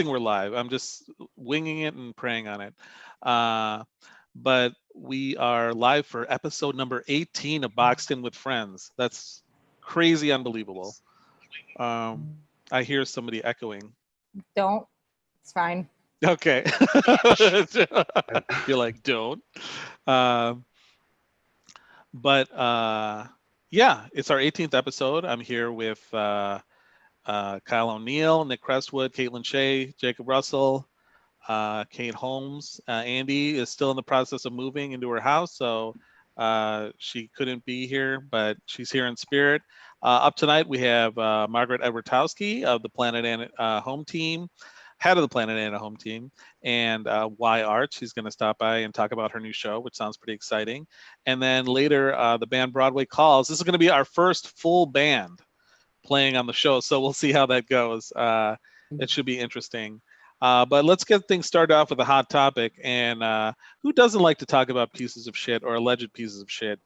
we're live. I'm just winging it and praying on it. But we are live for episode number 18 of Boxed In with Friends. That's crazy unbelievable. I hear somebody echoing. Don't. It's fine. Okay. You're like, don't. But yeah, it's our 18th episode. I'm here with Kyle O'Neill, Nick Crestwood, Caitlin Shea, Jacob Russell, Kate Holmes. Andy is still in the process of moving into her house, so she couldn't be here, but she's here in spirit. Up tonight, we have Margaret Edwartowski of the Planet Anna home team, head of the Planet Anna home team, and Y Art. She's going to stop by and talk about her new show, which sounds pretty exciting. And then later, the band Broadway Calls. This is going to be our first full band playing on the show, so we'll see how that goes. It should be interesting. But let's get things started off with a hot topic. And who doesn't like to talk about pieces of shit or alleged pieces of shit?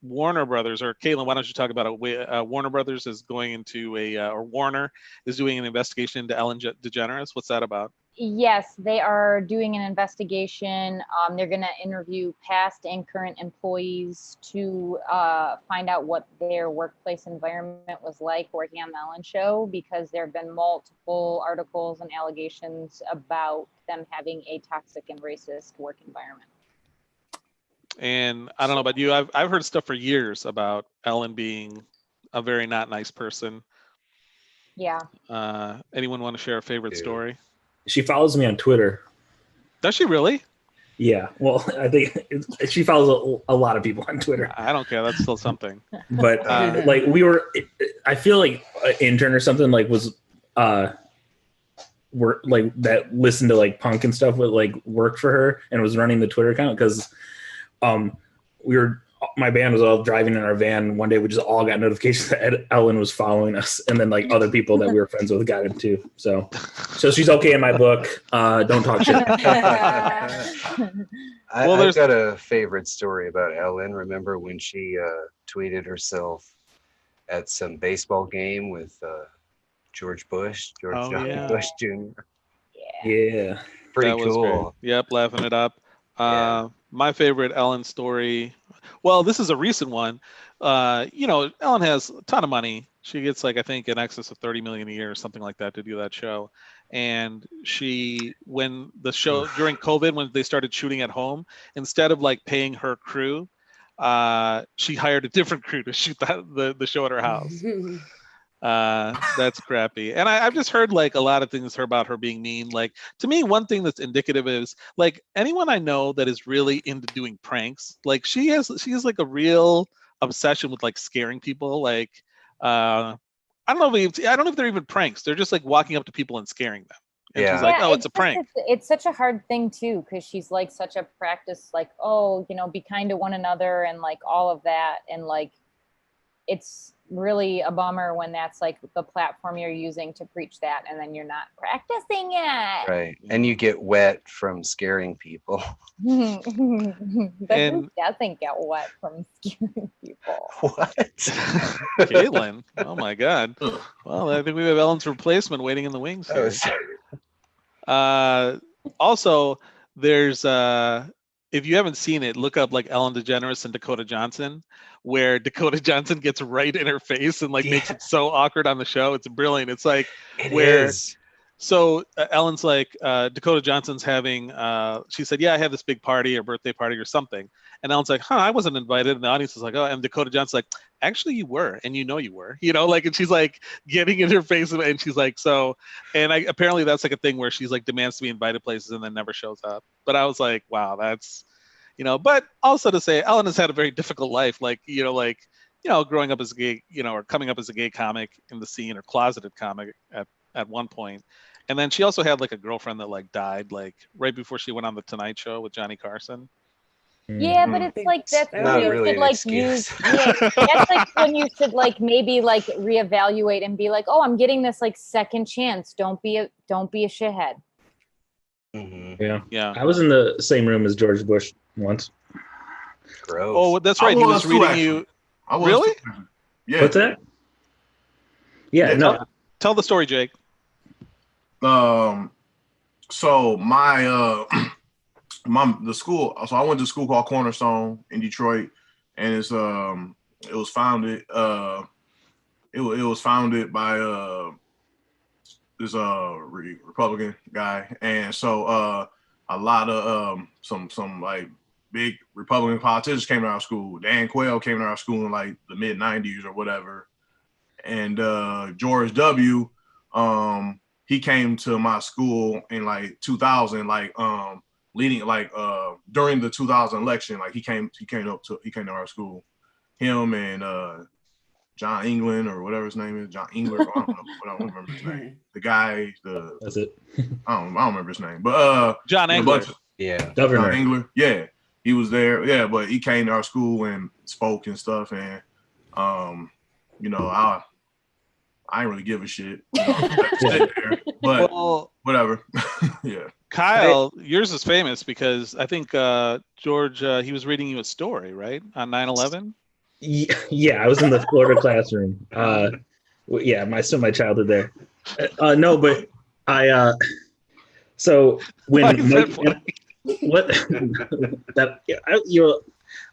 Warner Brothers, or Caitlin, why don't you talk about it? Warner Brothers is going into or Warner is doing an investigation into Ellen DeGeneres. What's that about? Yes, they are doing an investigation. They're going to interview past and current employees to find out what their workplace environment was like working on the Ellen Show, because there have been multiple articles and allegations about them having a toxic and racist work environment. And I don't know about you, I've heard stuff for years about Ellen being a very not nice person. Yeah. Anyone want to share a favorite story? She follows me on Twitter. Does she really? Yeah. Well, I think she follows a lot of people on Twitter. I don't care. That's still something. But I feel like an intern or something were like that listened to like punk and stuff would like work for her and was running the Twitter account, because my band was all driving in our van one day. We just all got notifications that Ellen was following us, and then like other people that we were friends with got it too. So she's okay in my book. Don't talk shit. I've got a favorite story about Ellen. Remember when she tweeted herself at some baseball game with George Bush Jr. Yeah. Pretty that cool. Was great. Yep, laughing it up. My favorite Ellen story. Well, this is a recent one. Ellen has a ton of money. She gets like, I think, in excess of $30 million a year or something like that to do that show. And when the show during COVID, when they started shooting at home, instead of like paying her crew, she hired a different crew to shoot the show at her house. That's crappy. And I've just heard like a lot of things about her being mean. Like, to me, one thing that's indicative is like anyone I know that is really into doing pranks, like she has like a real obsession with like scaring people. Like I don't know if they're even pranks. They're just like walking up to people and scaring them. And she's like, oh, it's a prank. It's such a hard thing too, because she's like such a practice, like, oh, be kind to one another and like all of that. And like it's really a bummer when that's like the platform you're using to preach that, and then you're not practicing it. Right. And you get wet from scaring people. But who doesn't get wet from scaring people? What? Caitlin. Oh my God. Well, I think we have Ellen's replacement waiting in the wings here. Also, there's if you haven't seen it, look up like Ellen DeGeneres and Dakota Johnson, where Dakota Johnson gets right in her face and like makes it so awkward on the show. It's brilliant. It's like So Ellen's like, Dakota Johnson's having, she said, yeah, I have this big party or birthday party or something. And Ellen's like, I wasn't invited. And the audience is like, oh, and Dakota Johnson's like, actually you were, and you were, like, and she's like getting in her face and she's like, apparently that's like a thing where she's like demands to be invited places and then never shows up. But I was like, wow, that's, but also to say Ellen has had a very difficult life. Like, growing up as a gay, or coming up as a gay comic in the scene or closeted comic at one point. And then she also had like a girlfriend that like died like right before she went on the Tonight Show with Johnny Carson. Yeah, but it's like that's when you really should like use. Yeah, that's like when you should like maybe like reevaluate and be like, oh, I'm getting this like second chance. Don't be a shithead. Mm-hmm. Yeah. I was in the same room as George Bush once. Gross. Oh, that's right. He was reading you. Really? Yeah. What's that? Yeah. No. Tell the story, Jake. So the school. So I went to a school called Cornerstone in Detroit, and it was founded. It was founded by this Republican guy, and so a lot of some like big Republican politicians came to our school. Dan Quayle came to our school in like the mid '90s or whatever, and George W. He came to my school in like 2000, like leading like during the 2000 election. Like he came to our school. Him and John England or whatever his name is, John Engler. I don't remember his name. The guy, That's it. I don't remember his name, but John Engler. Yeah. Governor. John Engler. Yeah, he was there. Yeah, but he came to our school and spoke and stuff, and you know, I ain't really give a shit. You know, sit there, but Well, whatever. Yeah. Kyle, yours is famous because I think George, he was reading you a story, right, on 9/11. Yeah, I was in the Florida classroom. Yeah, my childhood there. No, but I. So when Why is that Mike, funny? what that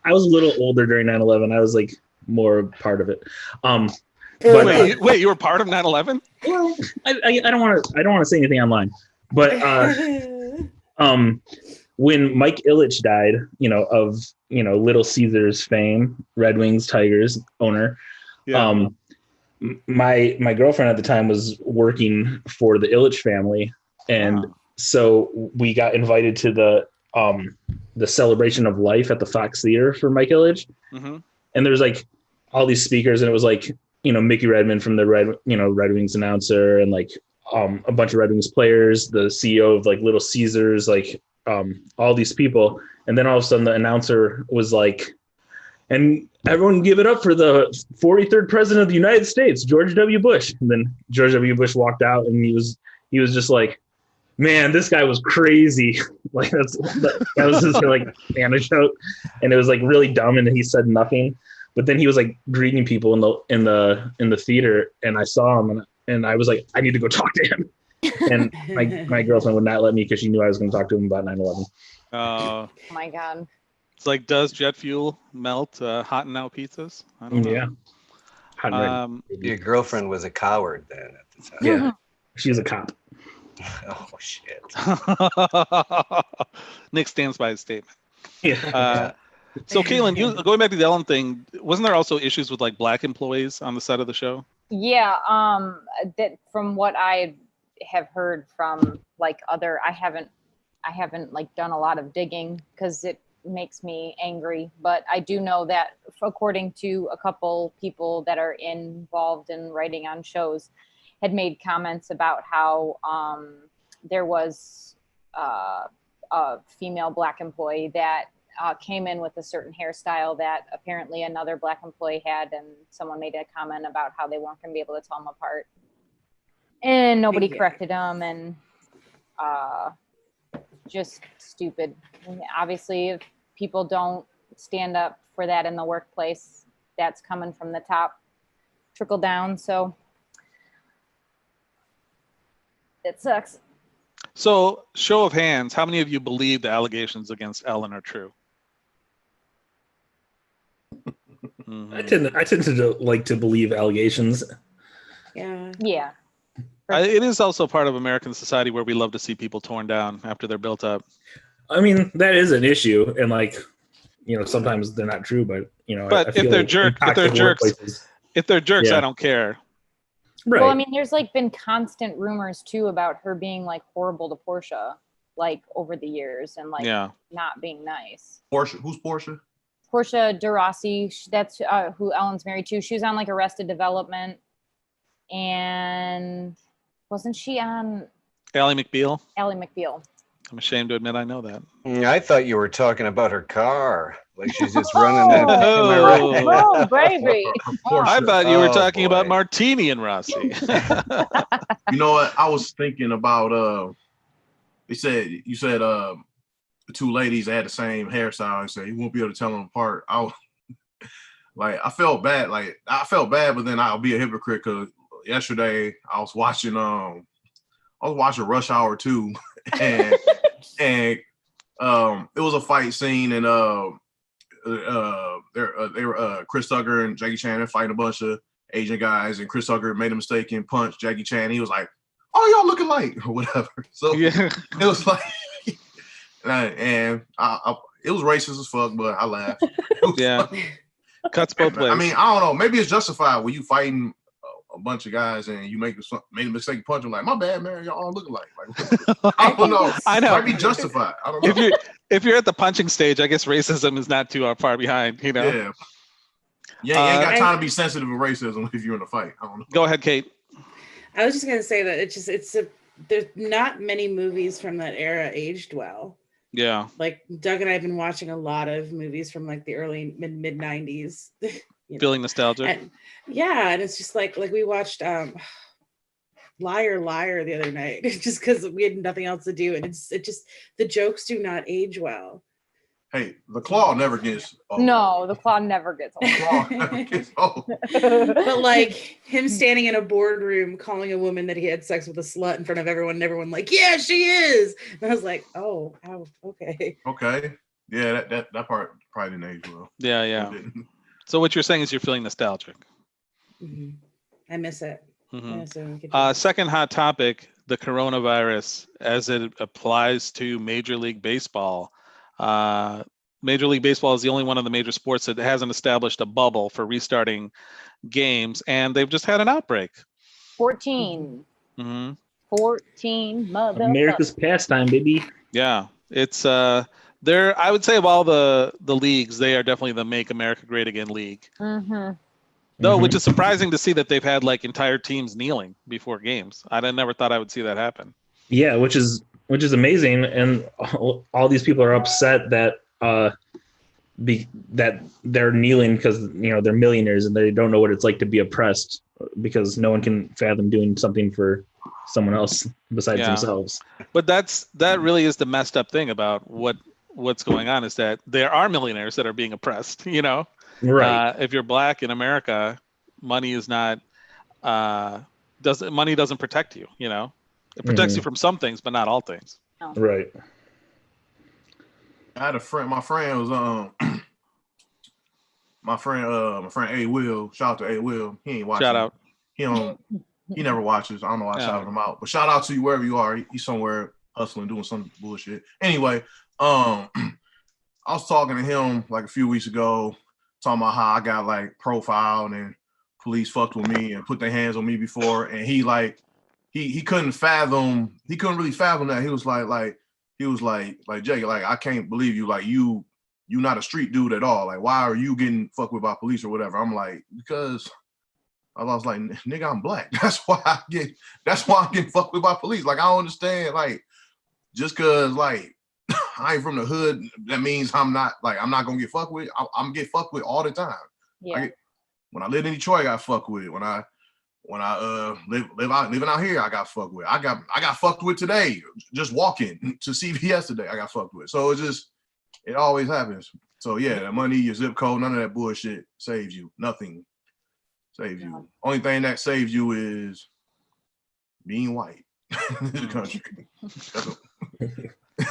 I was a little older during 9/11. I was like more a part of it. But Wait, you were part of 9/11? well, I don't want to say anything online, but when Mike Ilitch died, of Little Caesars fame, Red Wings Tigers owner, Yeah. My girlfriend at the time was working for the Ilitch family, and so we got invited to the celebration of life at the Fox Theater for Mike Ilitch, Mm-hmm. and there's like all these speakers, and it was like Mickey Redmond from the Red Wings announcer, and like a bunch of Red Wings players, the CEO of like Little Caesars, like all these people, and then all of a sudden the announcer was like, and everyone give it up for the 43rd president of the United States, George W. Bush. And then George W. Bush walked out, and he was just like, man, this guy was crazy. Like that was his like anecdote, and it was like really dumb, and he said nothing. But then he was like greeting people in the theater, and I saw him, and I was like, I need to go talk to him. And my girlfriend would not let me because she knew I was going to talk to him about 9/11. Oh my God. It's like, does jet fuel melt hot and out pizzas? I don't know. Yeah. Your girlfriend was a coward then at the time. Yeah, she's a cop. Oh shit. Nick stands by his statement. Yeah. So, Caitlin, you going back to the Ellen thing, wasn't there also issues with like black employees on the set of the show? Yeah, that from what I have heard from like other, I haven't like done a lot of digging because it makes me angry, but I do know that according to a couple people that are involved in writing on shows, had made comments about how there was a female black employee that came in with a certain hairstyle that apparently another black employee had, and someone made a comment about how they weren't going to be able to tell them apart, and nobody corrected them, and just stupid. And obviously, if people don't stand up for that in the workplace, that's coming from the top, trickle down. So it sucks. So, show of hands, how many of you believe the allegations against Ellen are true? I tend to like to believe allegations. Yeah. It is also part of American society where we love to see people torn down after they're built up. I mean, that is an issue, and like, sometimes they're not true, but But I feel if they're like if they're jerks, Yeah. I don't care. right? Well, I mean, there's like been constant rumors too about her being like horrible to Porsha, like over the years, and like not being nice. Porsha, who's Porsha? Porsha DeRossi, that's who Ellen's married to. She was on like Arrested Development, and wasn't she on Ally McBeal? Ally McBeal? I'm ashamed to admit I know that. I thought you were talking about her car. Like she's just running that. Am I right? Oh, baby. I thought you were Oh, talking about boy. Martini and Rossi. You know what? I was thinking about you said the two ladies had the same hairstyle and said you won't be able to tell them apart. I felt bad. Like I felt bad, but then I'll be a hypocrite because yesterday I was watching I was watching Rush Hour 2, and it was a fight scene, and they were Chris Tucker and Jackie Chan fighting a bunch of Asian guys, and Chris Tucker made a mistake and punched Jackie Chan. He was like, "Oh, y'all look alike," or whatever. So Yeah. it was like, and it was racist as fuck, but I laughed. Yeah. Cuts both ways. I mean, I don't know. Maybe it's justified when you fighting a bunch of guys and you made a mistake and punch them. Like, my bad, man. Y'all all look alike. Like, I don't know. I know. Might be justified. I don't know. If you're at the punching stage, I guess racism is not too far behind. You know. Yeah. Yeah, you ain't got time to be sensitive of racism if you're in a fight. I don't know. Go ahead, Kate. I was just gonna say that there's not many movies from that era aged well. Yeah. Like Doug and I have been watching a lot of movies from like the early mid 90s. Feeling nostalgic. And it's just like we watched Liar Liar the other night just because we had nothing else to do, and it just the jokes do not age well. Hey, the claw never gets old. No, the claw never gets old. The claw never gets old. But like him standing in a boardroom calling a woman that he had sex with a slut in front of everyone, and everyone like, yeah, she is. And I was like, oh, okay. Okay. Yeah, that part probably didn't age well. Yeah. So what you're saying is you're feeling nostalgic. Mm-hmm. I miss it. Mm-hmm. Second hot topic, the coronavirus as it applies to Major League Baseball. Major League Baseball is the only one of the major sports that hasn't established a bubble for restarting games, and they've just had an outbreak. 14. Mm-hmm. 14 mother. America's pastime, baby. Yeah, it's they're, I would say, of all the leagues, they are definitely the Make America Great Again league. Mm-hmm. Though, which is surprising to see that they've had like entire teams kneeling before games. I never thought I would see that happen. Yeah, which is amazing, and all these people are upset that that they're kneeling because they're millionaires and they don't know what it's like to be oppressed because no one can fathom doing something for someone else besides themselves. But that really is the messed up thing about what's going on, is that there are millionaires that are being oppressed. Right. If you're black in America, money is not money doesn't protect you. It protects you from some things, but not all things. No. Right. I had a friend. My friend was my friend A Will. Shout out to A Will. He ain't watching. Shout out. He never watches. I don't know why I shouted him out. But shout out to you wherever you are. He's somewhere hustling, doing some bullshit. Anyway, I was talking to him like a few weeks ago, talking about how I got like profiled and police fucked with me and put their hands on me before, and he couldn't really fathom that. He was like Jake, like, I can't believe you, like you not a street dude at all. Like, why are you getting fucked with by police or whatever? I'm like, because I was like, nigga, I'm black. That's why I'm getting fucked with by police. Like, I don't understand, like, just cause like I ain't from the hood, that means I'm not gonna get fucked with. I'm get fucked with all the time. Yeah. When I lived in Detroit, I got fucked with. When I living out here, I got fucked with. I got fucked with today. Just walking to CVS today, I got fucked with. So it always happens. So yeah, the money, your zip code, none of that bullshit saves you. Nothing saves you. Only thing that saves you is being white in the country.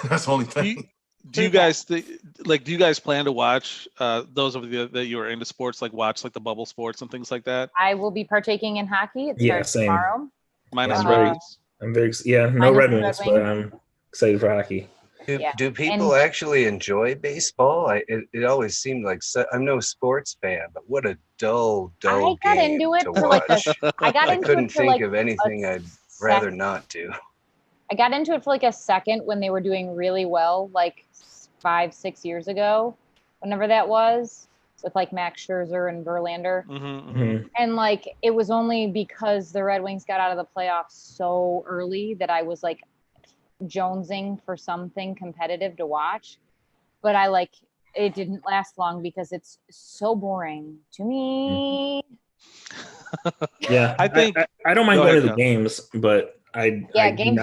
That's the only thing. Do you guys plan to watch those of you that you are into sports, like watch like the bubble sports and things like that? I will be partaking in hockey. It starts tomorrow. Minus Red Wings. I'm very no Red Wings, but I'm excited for hockey. Do people actually enjoy baseball? It always seemed like I'm no sports fan, but what a dull I got game into it to for watch. I couldn't think of anything I'd rather not do. I got into it for like a second when they were doing really well, like 5-6 years ago, whenever that was, with like Max Scherzer and Verlander. Mm-hmm. And like, it was only because the Red Wings got out of the playoffs so early that I was like jonesing for something competitive to watch. But it didn't last long because it's so boring to me. Yeah, I think I don't mind going to the games, but games.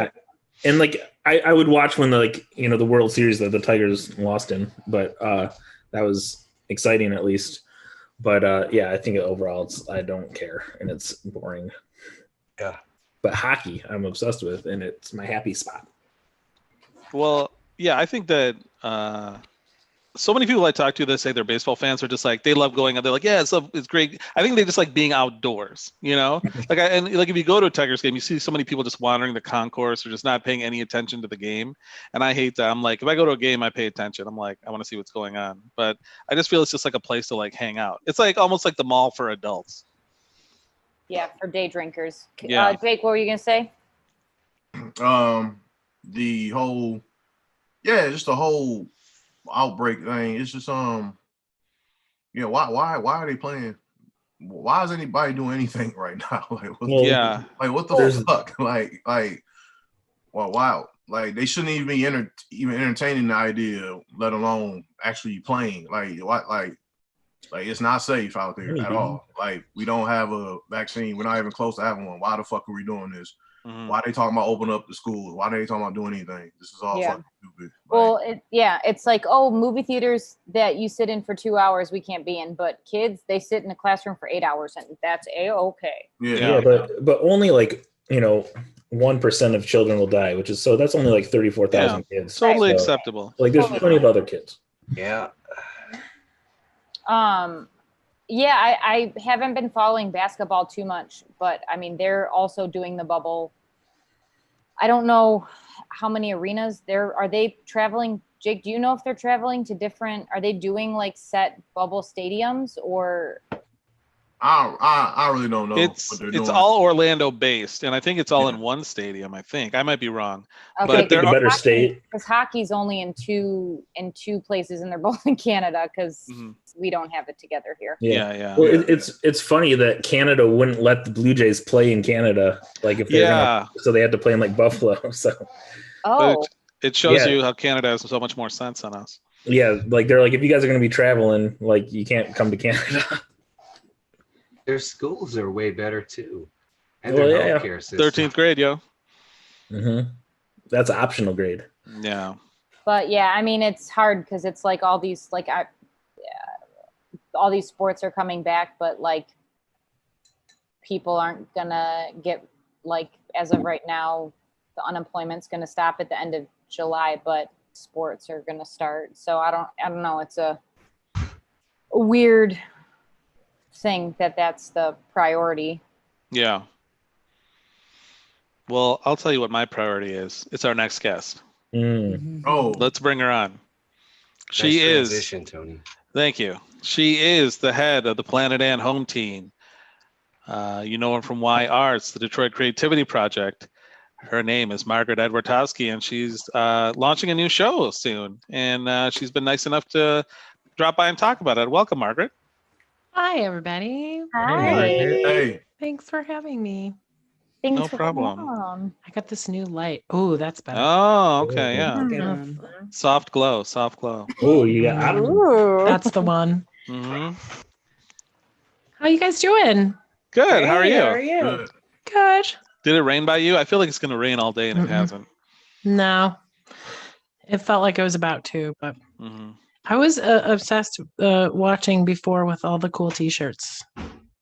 And like I would watch when the World Series that the Tigers lost in, but that was exciting at least. But I think overall I don't care and it's boring. Yeah. But hockey, I'm obsessed with, and it's my happy spot. Well, yeah, I think that so many people I talk to that say they're baseball fans are just like they love going out. They're like, yeah, it's great. I think they just like being outdoors, you know. And like if you go to a Tigers game, you see so many people just wandering the concourse or just not paying any attention to the game. And I hate that. I'm like, if I go to a game, I pay attention. I'm like, I want to see what's going on. But I just feel it's just like a place to like hang out. It's like almost like the mall for adults. Yeah, for day drinkers. Yeah. Jake, what were you gonna say? The whole, just the whole outbreak thing. It's just why are they playing? Why is anybody doing anything right now? Like, what the fuck? Like, wow. Like, they shouldn't even be even entertaining the idea, let alone actually playing. Like it's not safe out there at all. Like, we don't have a vaccine. We're not even close to having one. Why the fuck are we doing this? Mm-hmm. Why are they talking about opening up the schools? Why are they talking about doing anything? This is all fucking stupid. Well, it's like, oh, movie theaters that you sit in for 2 hours, we can't be in. But kids, they sit in a classroom for 8 hours, and that's A-okay. Yeah, but only like 1% of children will die, that's only like 34,000 kids. Totally acceptable. Like there's plenty of other kids. Yeah. I haven't been following basketball too much, but I mean, they're also doing the bubble. I don't know how many arenas are they traveling? Jake, do you know if they're traveling to are they doing like set bubble stadiums or? I really don't know. It's all Orlando based, and I think it's all in one stadium. I think I might be wrong, okay, but they're a better state because hockey's only in two places, and they're both in Canada because we don't have it together here. Yeah. Well, it's funny that Canada wouldn't let the Blue Jays play in Canada, like if they're so they had to play in like Buffalo. So it shows you how Canada has so much more sense than us. Yeah, like they're like, if you guys are going to be traveling, like you can't come to Canada. Their schools are way better too, and their healthcare system. 13th grade, yo. That's an optional grade. Yeah. But yeah, I mean, it's hard because it's like all these all these sports are coming back, but like people aren't gonna get, like, as of right now, the unemployment's gonna stop at the end of July, but sports are gonna start. So I don't know. It's a weird thing that's the priority. Yeah. Well, I'll tell you what my priority is. It's our next guest. Oh, let's bring her on. She nice is transition, Tony. Thank you. She is the head of the Planet Ant home team. You know her from Y Arts, the Detroit Creativity Project. Her name is Margaret Edwartowski, and she's launching a new show soon. And she's been nice enough to drop by and talk about it. Welcome, Margaret. Hi, everybody. Hi. Hey. Thanks for having me. Thanks No for problem. coming on. I got this new light. Oh, that's better. Oh, okay, yeah. Mm-hmm. Soft glow. Oh, you got Ooh. That's the one. Mm-hmm. How you guys doing? Good. How are you? How are you? Good. Did it rain by you? I feel like it's going to rain all day, and it hasn't. No. It felt like it was about to, but I was obsessed watching before with all the cool T-shirts.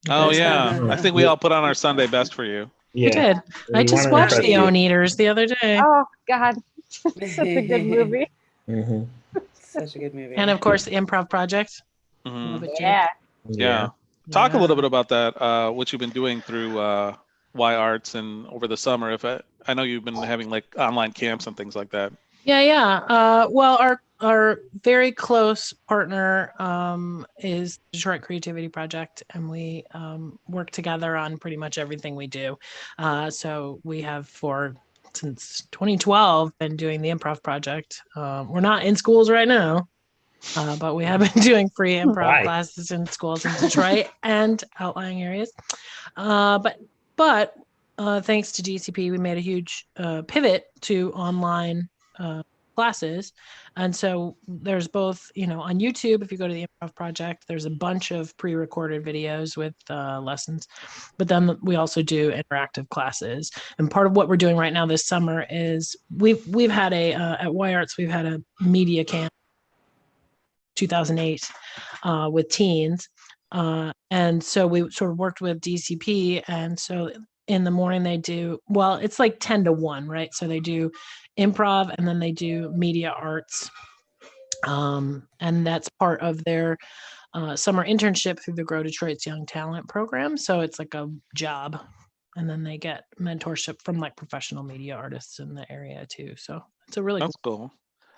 Oh, yeah. I think we all put on our Sunday best for you. Yeah. We did. I just watched The Own Eaters the other day. Oh, God. Such a good movie. Such a good movie. And, of course, the Improv Project. Yeah. Talk a little bit about that, what you've been doing through Y Arts and over the summer. I know you've been having like online camps and things like that. Yeah. Well, our very close partner is Detroit Creativity Project, and we work together on pretty much everything we do. So we have since 2012 been doing the Improv Project. We're not in schools right now, but we have been doing free improv classes in schools in Detroit and outlying areas. But thanks to DCP, we made a huge pivot to online classes. And so there's both, on YouTube, if you go to the Improv Project, there's a bunch of pre-recorded videos with lessons, but then we also do interactive classes. And part of what we're doing right now this summer is we've had at Y Arts, we've had a media camp 2008 with teens. And so we sort of worked with DCP. And so in the morning they do, well, it's like 10 to 1, right? So they do improv and then they do media arts. And that's part of their summer internship through the Grow Detroit's Young Talent program. So it's like a job. And then they get mentorship from like professional media artists in the area too. So it's a really That's cool.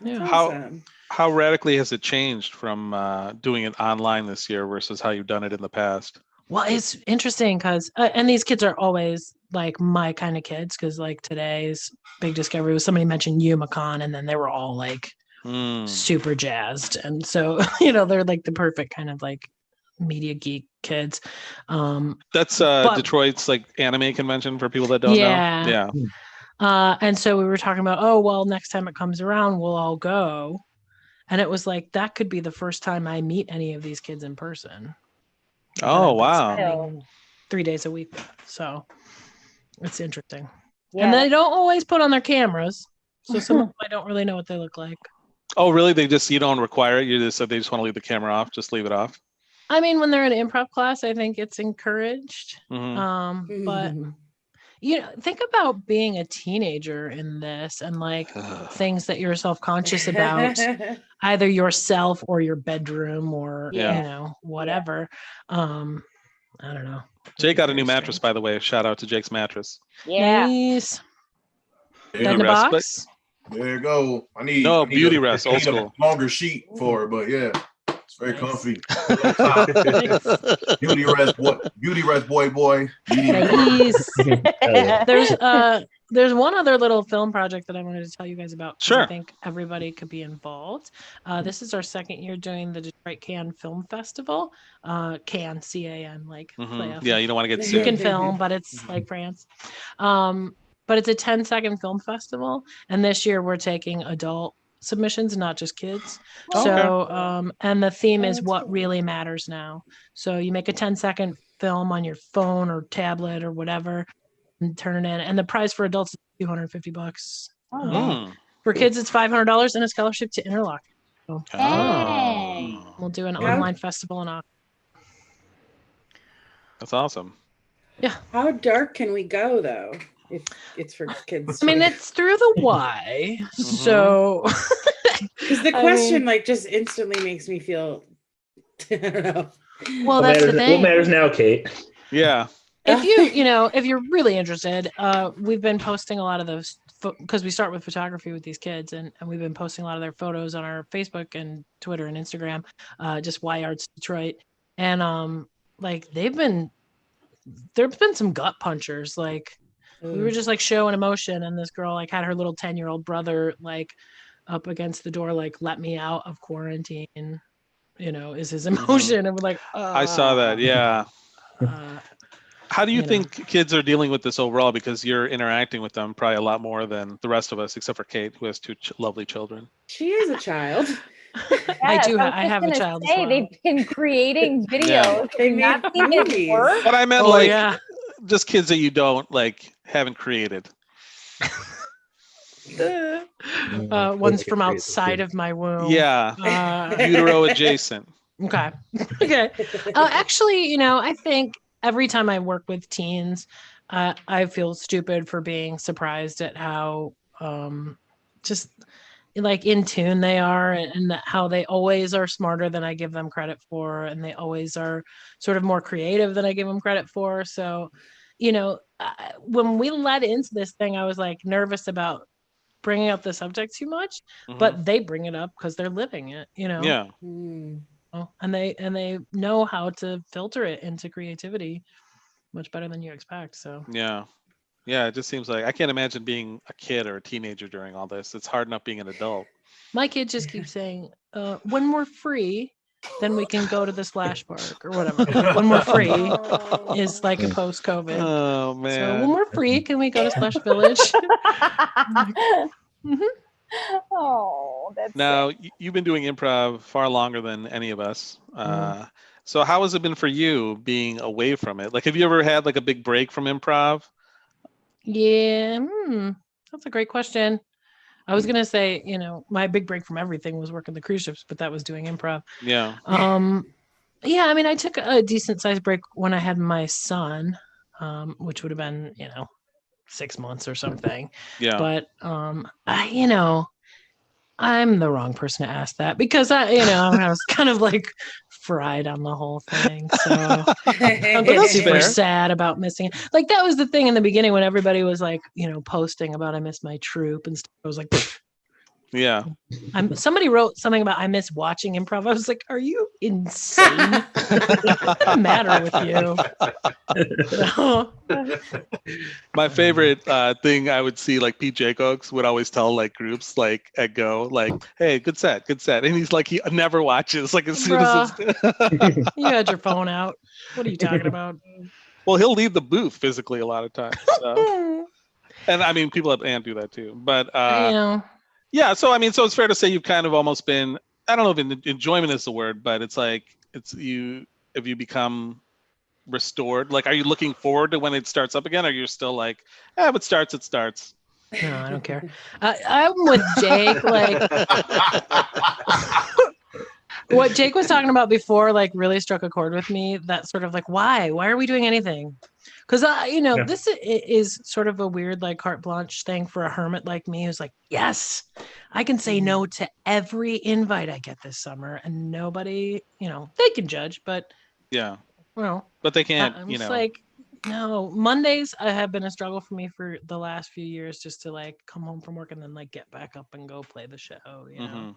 Yeah. That's How awesome. how radically has it changed from doing it online this year versus how you've done it in the past? Well, it's interesting because, and these kids are always like my kind of kids, because like today's big discovery was somebody mentioned UMaCon, and then they were all like super jazzed. And so, they're like the perfect kind of like media geek kids. That's but- Detroit's like anime convention for people that don't Yeah. know. Yeah. And so we were talking about, oh, well, next time it comes around, we'll all go. And it was like, that could be the first time I meet any of these kids in person. that Oh, I've been wow. spending 3 days a week with. So it's interesting. Yeah. And they don't always put on their cameras. So some of them I don't really know what they look like. Oh, really? You don't require it? You just said they just want to leave the camera off. Just leave it off. I mean, when they're in improv class, I think it's encouraged. Mhm. But think about being a teenager in this and like things that you're self-conscious about, either yourself or your bedroom or whatever. I don't know. Jake got a new mattress, by the way. Shout out to Jake's mattress. Yeah. Nice. Yeah, In the rest, box. there you go. I need beauty rest, old I need school. a longer sheet for it, but yeah, it's very Nice. comfy. Beauty rest, boy. Nice. Yeah. There's one other little film project that I wanted to tell you guys about. 'Cause Sure. I think everybody could be involved. This is our second year doing the Detroit Cannes Film Festival. Cannes, CAN, like play off Yeah, you don't want to get you sick. can film, but it's like France. But it's a 10-second film festival. And this year we're taking adult submissions, not just kids. Oh, So, and the theme is that's what cool. really matters now. So you make a 10-second film on your phone or tablet or whatever and turn it in. And the prize for adults is $250. Mm. For kids, it's $500 and a scholarship to Interlock. Dang. We'll do an Yeah. online festival in October. That's awesome. How dark can we go though? If it's for kids. I mean, it's through the Y. So because the I question like just instantly makes me feel I don't know. well, that's the What thing. matters now, Kate? Yeah. If if you're really interested, we've been posting a lot of those because we start with photography with these kids, and we've been posting a lot of their photos on our Facebook and Twitter and Instagram, just Y Arts Detroit, and like there've been some gut punchers. Like we were just like showing emotion, and this girl like had her little 10-year-old brother like up against the door, like let me out of quarantine. Is his emotion, and we're like, I saw that. Yeah. How do you know. think kids are dealing with this overall? Because you're interacting with them probably a lot more than the rest of us, except for Kate, who has two lovely children. She is a child. I Yes, do. was I just have a gonna child as say, well. They've been creating videos. They and not make seeing it movies. work. But I meant Oh, like yeah. just kids that you haven't created. One's from outside of my womb. Yeah. Utero adjacent. Okay. Okay. Actually, I think every time I work with teens, I feel stupid for being surprised at how just like in tune they are, and how they always are smarter than I give them credit for, and they always are sort of more creative than I give them credit for. So, when we led into this thing, I was like nervous about bringing up the subject too much, but they bring it up because they're living it, Yeah. and they know how to filter it into creativity much better than you expect. So Yeah. Yeah. It just seems like I can't imagine being a kid or a teenager during all this. It's hard enough being an adult. my kid just keeps saying, when we're free, then we can go to the splash park or whatever. When we're free is like a post-COVID. Oh So man. when we're free, can we go to Splash Village? Oh, that's Now you've been doing improv far longer than any of us. So how has it been for you being away from it? Like, have you ever had like a big break from improv? Yeah, that's a great question. I was gonna say, my big break from everything was working the cruise ships, but that was doing improv. Yeah. Yeah, I mean, I took a decent sized break when I had my son. which would have been, 6 months or something. Yeah. But I'm the wrong person to ask that because I was kind of like fried on the whole thing. So I'm that's super fair. sad about missing it. Like that was the thing in the beginning when everybody was like, posting about I miss my troop and stuff. I was like, pfft. Yeah. Somebody wrote something about I miss watching improv. I was like, are you insane? What's the matter with you? So, My favorite thing I would see, like Pete Jacobs would always tell like groups like at Go, like, hey, good set. And he's like, he never watches, like as soon as it's you had your phone out. What are you talking about? well, he'll leave the booth physically a lot of times. So. And I mean, people at Ant do that too. But yeah, so I mean, so it's fair to say you've kind of almost been, I don't know if enjoyment is the word, but it's like if you become restored, like are you looking forward to when it starts up again, or you're still like, if it starts, it starts? No, I don't care. I'm with Jake. Like what Jake was talking about before, like really struck a chord with me. That sort of like, why are we doing anything? Because this is sort of a weird like carte blanche thing for a hermit like me who's like, yes, I can say no to every invite I get this summer, and nobody, they can judge, but yeah, well, but they can't. I'm just like, no. Mondays have been a struggle for me for the last few years, just to like come home from work and then like get back up and go play the show. Mm-hmm.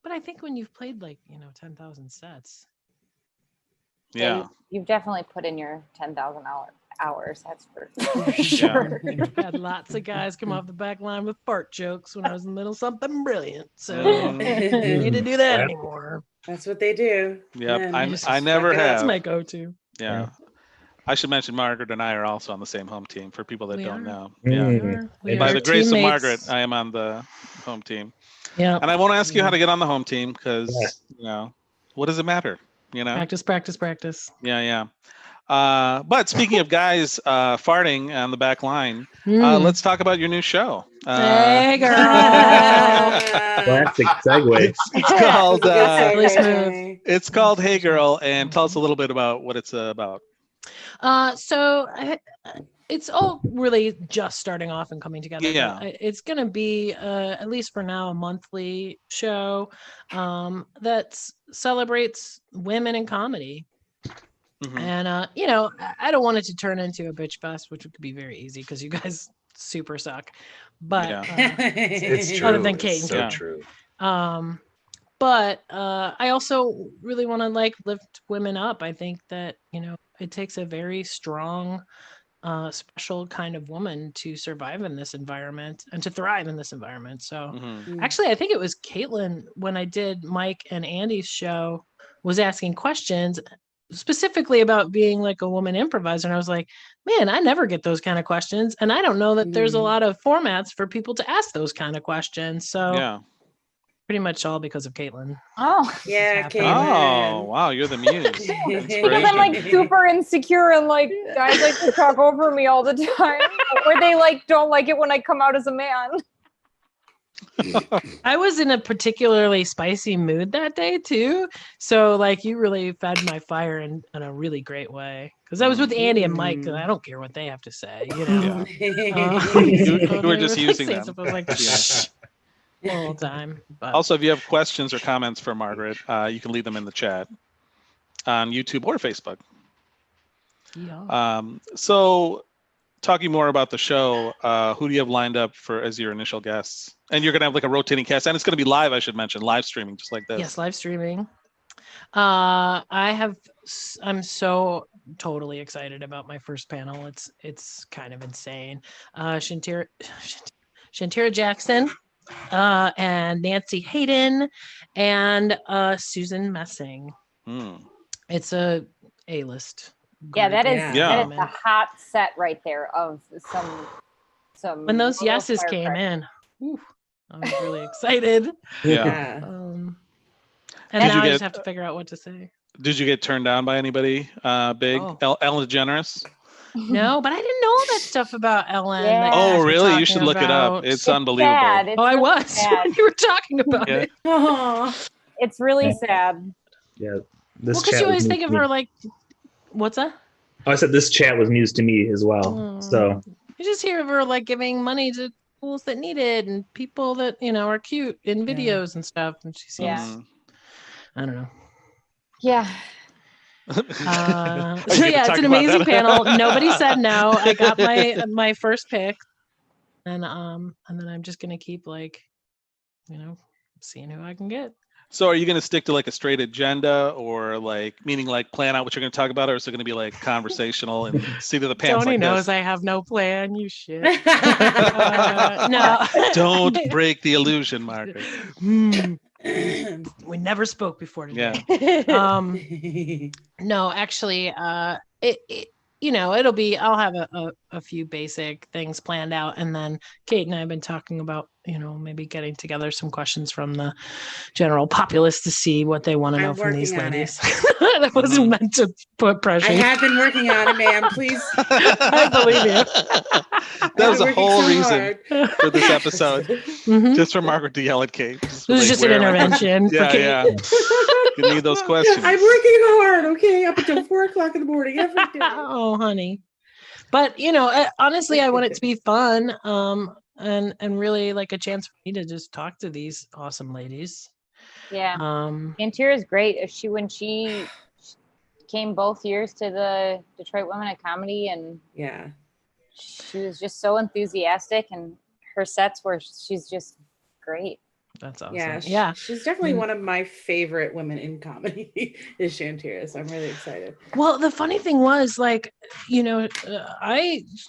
But I think when you've played like 10,000 sets, yeah, you've definitely put in your 10,000 hours. That's for sure. Had lots of guys come off the back line with fart jokes when I was in the middle of something brilliant. So I don't need to do that anymore. That's what they do. Yep, I never have. That's my go-to. Yeah. I should mention Margaret and I are also on the same home team for people that don't know. Yeah. We by the grace of Margaret, I am on the home team. Yeah. And I won't ask you how to get on the home team because, what does it matter? Practice. Yeah. But speaking of guys farting on the back line, let's talk about your new show. Hey, girl. Classic segue. It's called Hey Girl, and tell us a little bit about what it's about. So it's all really just starting off and coming together. Yeah. It's going to be, at least for now, a monthly show that celebrates women in comedy. Mm-hmm. And, I don't want it to turn into a bitch fest, which could be very easy because you guys super suck. But it's true. Other than Kate, it's so true. But I also really want to like lift women up. I think that, it takes a very strong, special kind of woman to survive in this environment and to thrive in this environment. So actually, I think it was Caitlin when I did Mike and Andy's show was asking questions specifically about being like a woman improviser. And I was like, man, I never get those kind of questions. And I don't know that there's a lot of formats for people to ask those kind of questions. So pretty much all because of Caitlin. Oh, yeah, Caitlin. Oh, wow, you're the muse. Because I'm like super insecure and like guys like to talk over me all the time, or they like don't like it when I come out as a man. I was in a particularly spicy mood that day too, so like you really fed my fire in a really great way. Because I was with Andy and Mike, and I don't care what they have to say. You were just using them. I was like, all the time. But. Also, if you have questions or comments for Margaret, you can leave them in the chat on YouTube or Facebook. Yeah. So talking more about the show, who do you have lined up as your initial guests? And you're going to have like a rotating cast, and it's going to be live, I should mention, live streaming, just like this. Yes, live streaming. I'm so totally excited about my first panel. It's kind of insane. Shantira Jackson, and Nancy Hayden, and Susan Messing. It's a A-list. Yeah, that is a hot set right there of some. When those yeses came in, I was really excited. Yeah. And now I just have to figure out what to say. Did you get turned down by anybody big? Ellen DeGeneres? No, but I didn't know all that stuff about Ellen. Yeah. Oh, really? You should look it up. It's unbelievable. Sad. It's I really was sad. when you were talking about it. It's really sad. Yeah. Because you always think of her like, what's that? I said this chat was news to me as well. So you just hear of her like giving money to schools that need it and people that are cute in videos and stuff, and she seems, I don't know. Yeah. So yeah, it's an amazing panel. Nobody said no. I got my first pick, and then I'm just gonna keep seeing who I can get. So are you going to stick to like a straight agenda, or meaning plan out what you're going to talk about, or is it going to be like conversational and seat of the pants? Tony like knows this? I have no plan. You shit. No. Don't break the illusion, Margaret. We never spoke before today. Yeah. No, actually, it'll be, I'll have a few basic things planned out, and then Kate and I have been talking about maybe getting together some questions from the general populace to see what they want to know from these ladies. That wasn't meant to put pressure. I have been working on it, ma'am. Please. I believe you. That was the whole reason for this episode. Just for Margaret to yell at Kate. It was just an intervention for Kate. Yeah. You need those questions. I'm working hard, okay, up until 4:00 in the morning every day. Oh, honey. But honestly, I want it to be fun. And really like a chance for me to just talk to these awesome ladies. Yeah. Antira's great. When she came both years to the Detroit Women of Comedy, and she was just so enthusiastic, and her sets she's just great. That's awesome. Yeah. She's definitely one of my favorite women in comedy is Shantira. So I'm really excited. Well, the funny thing was I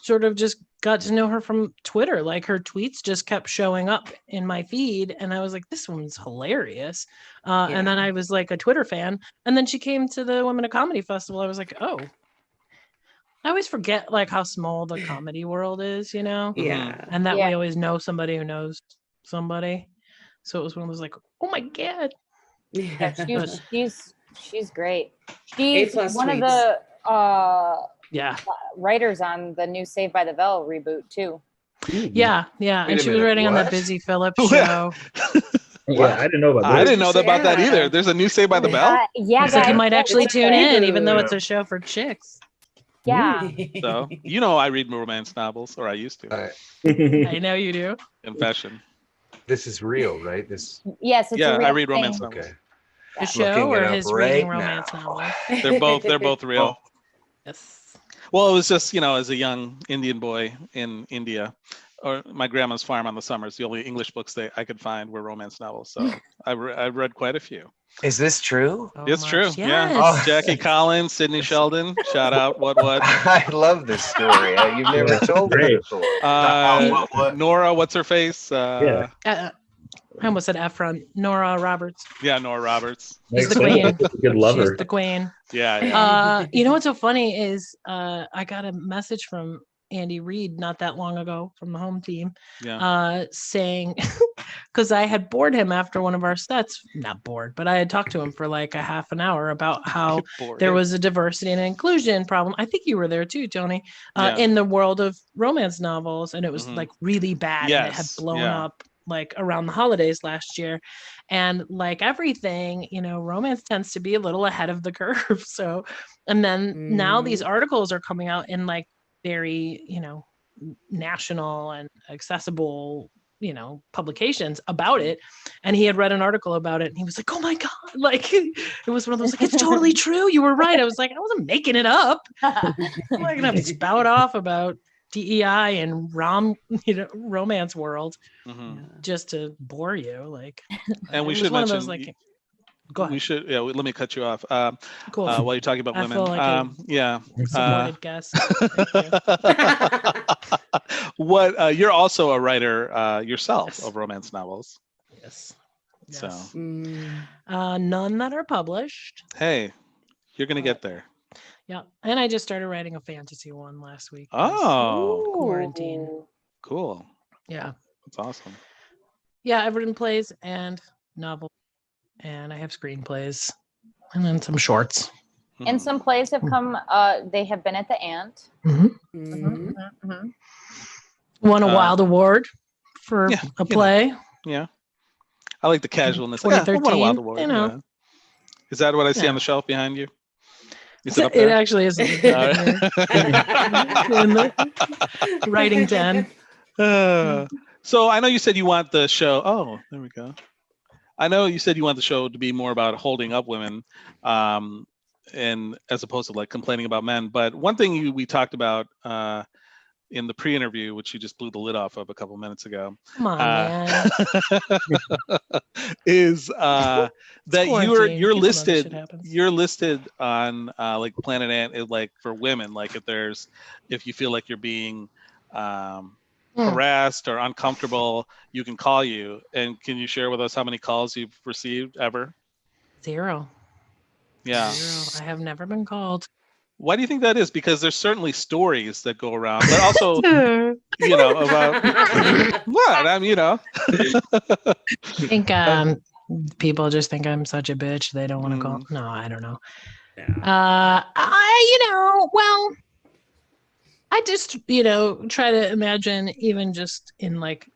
sort of just got to know her from Twitter. Like her tweets just kept showing up in my feed, and I was like, this woman's hilarious. And then I was like a Twitter fan, and then she came to the Women of Comedy Festival. I was like, oh, I always forget how small the comedy world is, Yeah. and that we always know somebody who knows somebody. So it was one of those oh my God. Yeah, she's great. She's one tweets. of the writers on the new Saved by the Bell reboot too. Yeah. And she was writing on the Busy Phillips show. Yeah, I didn't know about that. I didn't know about that either. There's a new Saved by the Bell? Yeah, guys, you might actually tune in, even though it's a show for chicks. Yeah. So, I read romance novels, or I used to. I know you do. Confession. This is real, right? Yes, it's a real I read thing. romance novels. Okay. The show or his reading romance novels? They're both real. Yes. Well, it was just, as a young Indian boy in India, or my grandma's farm on the summers, the only English books I could find were romance novels. So I've read quite a few. Is this true? It's true. Yes. Yeah. Jackie Collins, Sidney Sheldon. Shout out. What? I love this story. You've never told me before. What? Nora, what's her face? I almost said Efron. Nora Roberts. Yeah, Nora Roberts. She's the queen. Good lover. She's the queen. Yeah. What's so funny is I got a message from Andy Reid not that long ago from the home team saying, because I had bored him after one of our sets, not bored, but I had talked to him for a half an hour about how there was a diversity and inclusion problem. I think you were there too, Tony, in the world of romance novels. And it was really bad. Yes. And it had blown up around the holidays last year. And like everything, romance tends to be a little ahead of the curve. So, and then now these articles are coming out in very, national and accessible, publications about it. And he had read an article about it and he was like, oh my God, it was one of those, it's totally true. You were right. I was like, I wasn't making it up. I'm not going to spout off about DEI and romance world just to bore you. And we should mention, go ahead. We should, let me cut you off. Cool. While you're talking about women. Supported guest. You're also a writer yourself of romance novels. Yes. So none that are published. Hey, you're gonna get there. Yeah. And I just started writing a fantasy one last week. Oh, quarantine. Cool. Yeah. That's awesome. Yeah, I've written plays and novels. And I have screenplays and then some shorts. And some plays have come, they have been at the Ant. Won a Wild Award for a play. Yeah. I like the casualness. 2013. Won a Wild Award. Is that what I see on the shelf behind you? Is it up It there? actually is. In the writing den. So I know you said you want the show. Oh, there we go. I know you said you want the show to be more about holding up women, and as opposed to like complaining about men. But one thing we talked about in the pre-interview, which you just blew the lid off of a couple minutes ago, Come on, man. is that quarantine. you're People know this shit listed happens. you're listed on like Planet Ant, like for women, like if you feel like you're being harassed or uncomfortable, you can call you. And can you share with us how many calls you've received ever? 0. Yeah. 0. I have never been called. Why do you think that is? Because there's certainly stories that go around, but also about what I think people just think I'm such a bitch. They don't want to call. No, I don't know. I just, try to imagine, even just in like,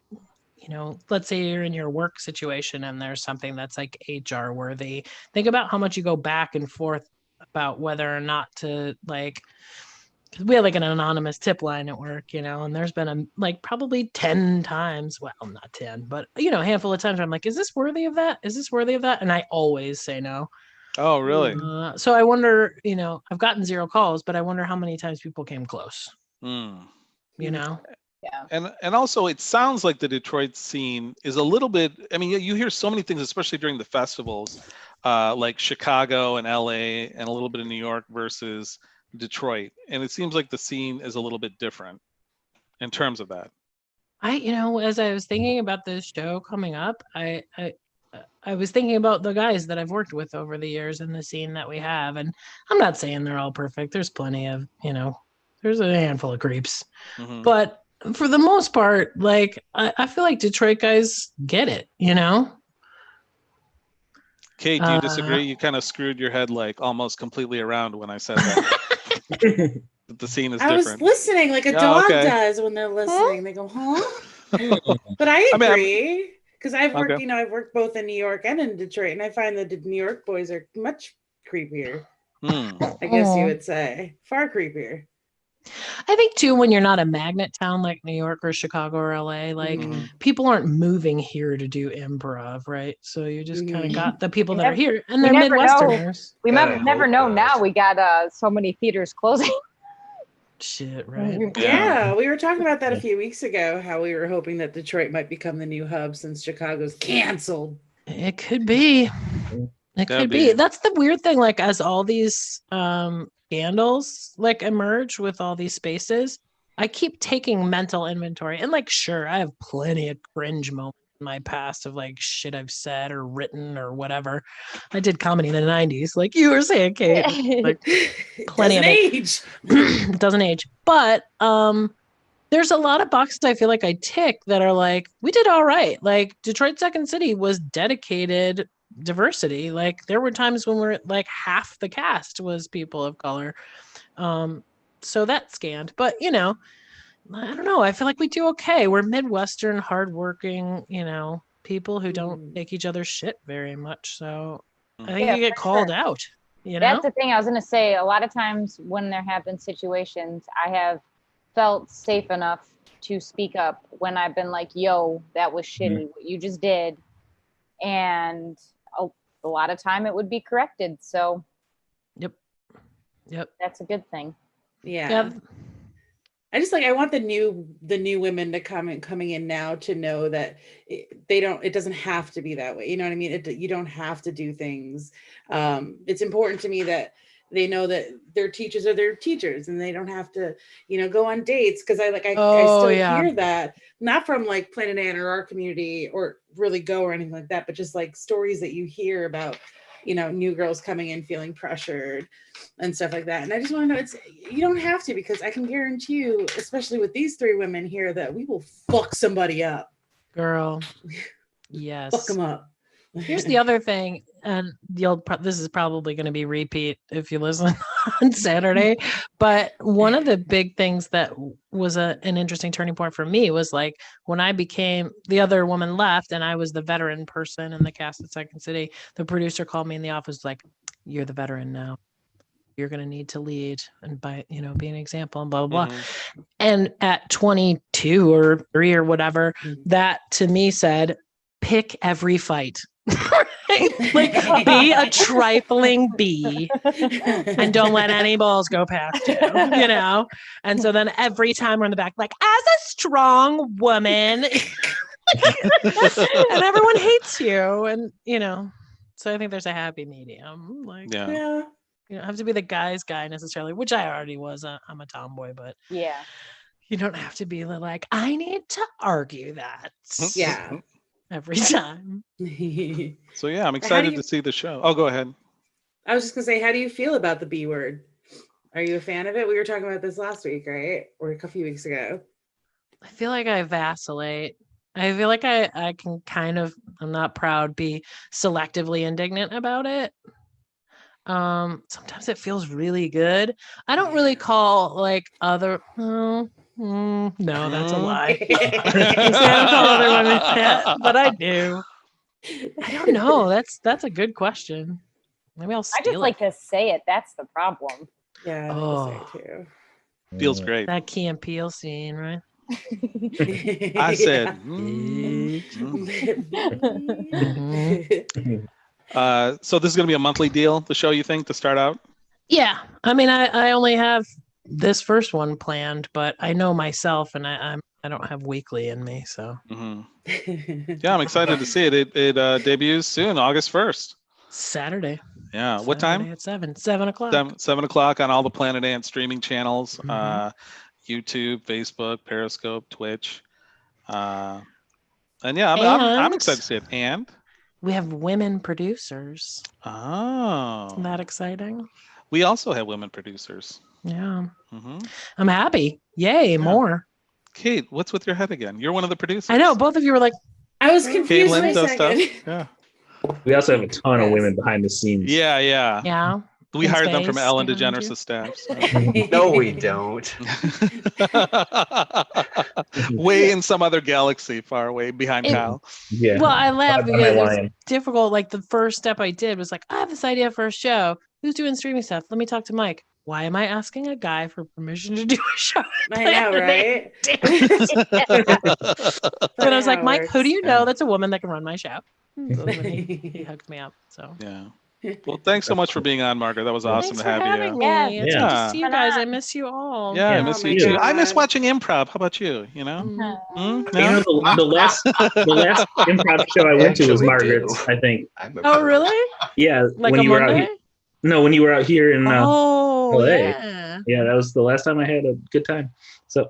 let's say you're in your work situation and there's something that's like HR worthy. Think about how much you go back and forth about whether or not to like, because we have like an anonymous tip line at work, and there's been probably 10 times, well, not 10, but a handful of times where I'm like, is this worthy of that? Is this worthy of that? And I always say no. Oh, really? So I wonder, I've gotten 0 calls, but I wonder how many times people came close. Yeah. And also it sounds like the Detroit scene is a little bit, I mean, you hear so many things, especially during the festivals, like Chicago and LA and a little bit of New York versus Detroit. And it seems like the scene is a little bit different in terms of that. As I was thinking about this show coming up, I was thinking about the guys that I've worked with over the years in the scene that we have. And I'm not saying they're all perfect. There's plenty of, there's a handful of creeps. Mm-hmm. But for the most part, I feel like Detroit guys get it, Kate, do you disagree? You kind of screwed your head like almost completely around when I said that. The scene is different. I was listening like a dog does when they're listening. They go, huh? But I agree. Because I've worked, I've worked both in New York and in Detroit, and I find that the New York boys are much creepier. I guess you would say. Far creepier. I think too, when you're not a magnet town like New York or Chicago or LA, people aren't moving here to do improv, right? So you just kind of got the people that are here, and they're Midwesterners. We never know now. We got so many theaters closing. Shit, right? Yeah, we were talking about that a few weeks ago, how we were hoping that Detroit might become the new hub since Chicago's canceled. It could be. It could be. That's the weird thing. Like, as all these scandals emerge with all these spaces, I keep taking mental inventory. And sure, I have plenty of cringe moments in my past of shit I've said or written or whatever. I did comedy in the 90s, like you were saying, Kate. Plenty of it. It doesn't age. But there's a lot of boxes I feel like I tick that are we did all right. Detroit Second City was dedicated diversity. There were times when we're half the cast was people of color. So that scanned. But I don't know. I feel like we do okay. We're Midwestern, hardworking, people who don't take each other's shit very much. So I think you get called out. That's the thing I was going to say. A lot of times when there have been situations, I have felt safe enough to speak up when I've been like, yo, that was shitty what you just did. And a lot of time it would be corrected. So yep, that's a good thing. Yeah. I just I want the new women to coming in now to know that it doesn't have to be that way. You know what I mean? You don't have to do things. It's important to me that they know that their teachers are their teachers and they don't have to, go on dates. Cause I still hear that, not from Planet Ant or our community or really Go or anything like that, but just stories that you hear about, new girls coming in feeling pressured and stuff like that. And I just want to know, you don't have to, because I can guarantee you, especially with these 3 women here, that we will fuck somebody up. Girl. Yes. Fuck them up. Here's the other thing, and this is probably going to be repeat if you listen on Saturday, but one of the big things that was an interesting turning point for me was when I became, the other woman left and I was the veteran person in the cast at Second City, the producer called me in the office you're the veteran now. you're going to need to lead and be an example and blah, blah, blah. Mhm. And at 22 or 3 or whatever, that to me said, pick every fight. Like, be a trifling bee and don't let any balls go past you, And so then every time we're in the back, like, as a strong woman, and everyone hates you. And, so I think there's a happy medium. Like, Yeah. you don't have to be the guy's guy necessarily, which I already was. I'm a tomboy, but Yeah. you don't have to be like, I need to argue that. Yeah. Every time. So yeah, I'm excited to see the show. Oh, go ahead. I was just gonna say, how do you feel about the B word? Are you a fan of it? We were talking about this last week, right? Or a few weeks ago. I feel like I vacillate. I feel like I can kind of, I'm not proud, be selectively indignant about it. Sometimes it feels really good. I don't really call like other no, that's a lie. I don't call other women that, but I do. I don't know. That's a good question. Maybe I'll steal I just like to say it. That's the problem. Yeah, I like to say it too. Feels great. That Key and Peele scene, right? I said, so this is going to be a monthly deal, the show, you think, to start out? Yeah. I mean, I only have this first one planned, but I know myself and I don't have weekly in me. So yeah, I'm excited to see it. It debuts soon, August 1st. Saturday. Yeah. What time? At 7 o'clock. 7 o'clock on all the Planet Ant streaming channels, YouTube, Facebook, Periscope, Twitch. And yeah, I'm excited to see it. And we have women producers. Oh. Isn't that exciting? We also have women producers. Yeah. I'm happy. Yay, more. Kate, what's with your head again? You're one of the producers. I know. Both of you were like, I was confused for a does second. stuff. Yeah. We also have a ton of women behind the scenes. Yeah. Yeah. We hired them from Ellen DeGeneres' staff. So. No, we don't. Way in some other galaxy far away behind Kyle. Yeah. Well, I laugh because it was difficult. Like the first step I did was like, I have this idea for a show. Who's doing streaming stuff? Let me talk to Mike. Why am I asking a guy for permission to do a show? I know, right? But I was like, Mike, who do you know that's a woman that can run my show? So he hooked me up. So yeah. Well, thanks so much for being on, Margaret. That was awesome thanks to have for having you. Me. Yeah. It's good to see you guys. I miss you all. Yeah, I miss you too. I miss watching improv. How about you? You know? You know, the last improv show I went to was Margaret's, I think. Oh, really? Yeah. Like when a you were Monday? out here. No, when you were out here in LA. Yeah. Yeah, that was the last time I had a good time. So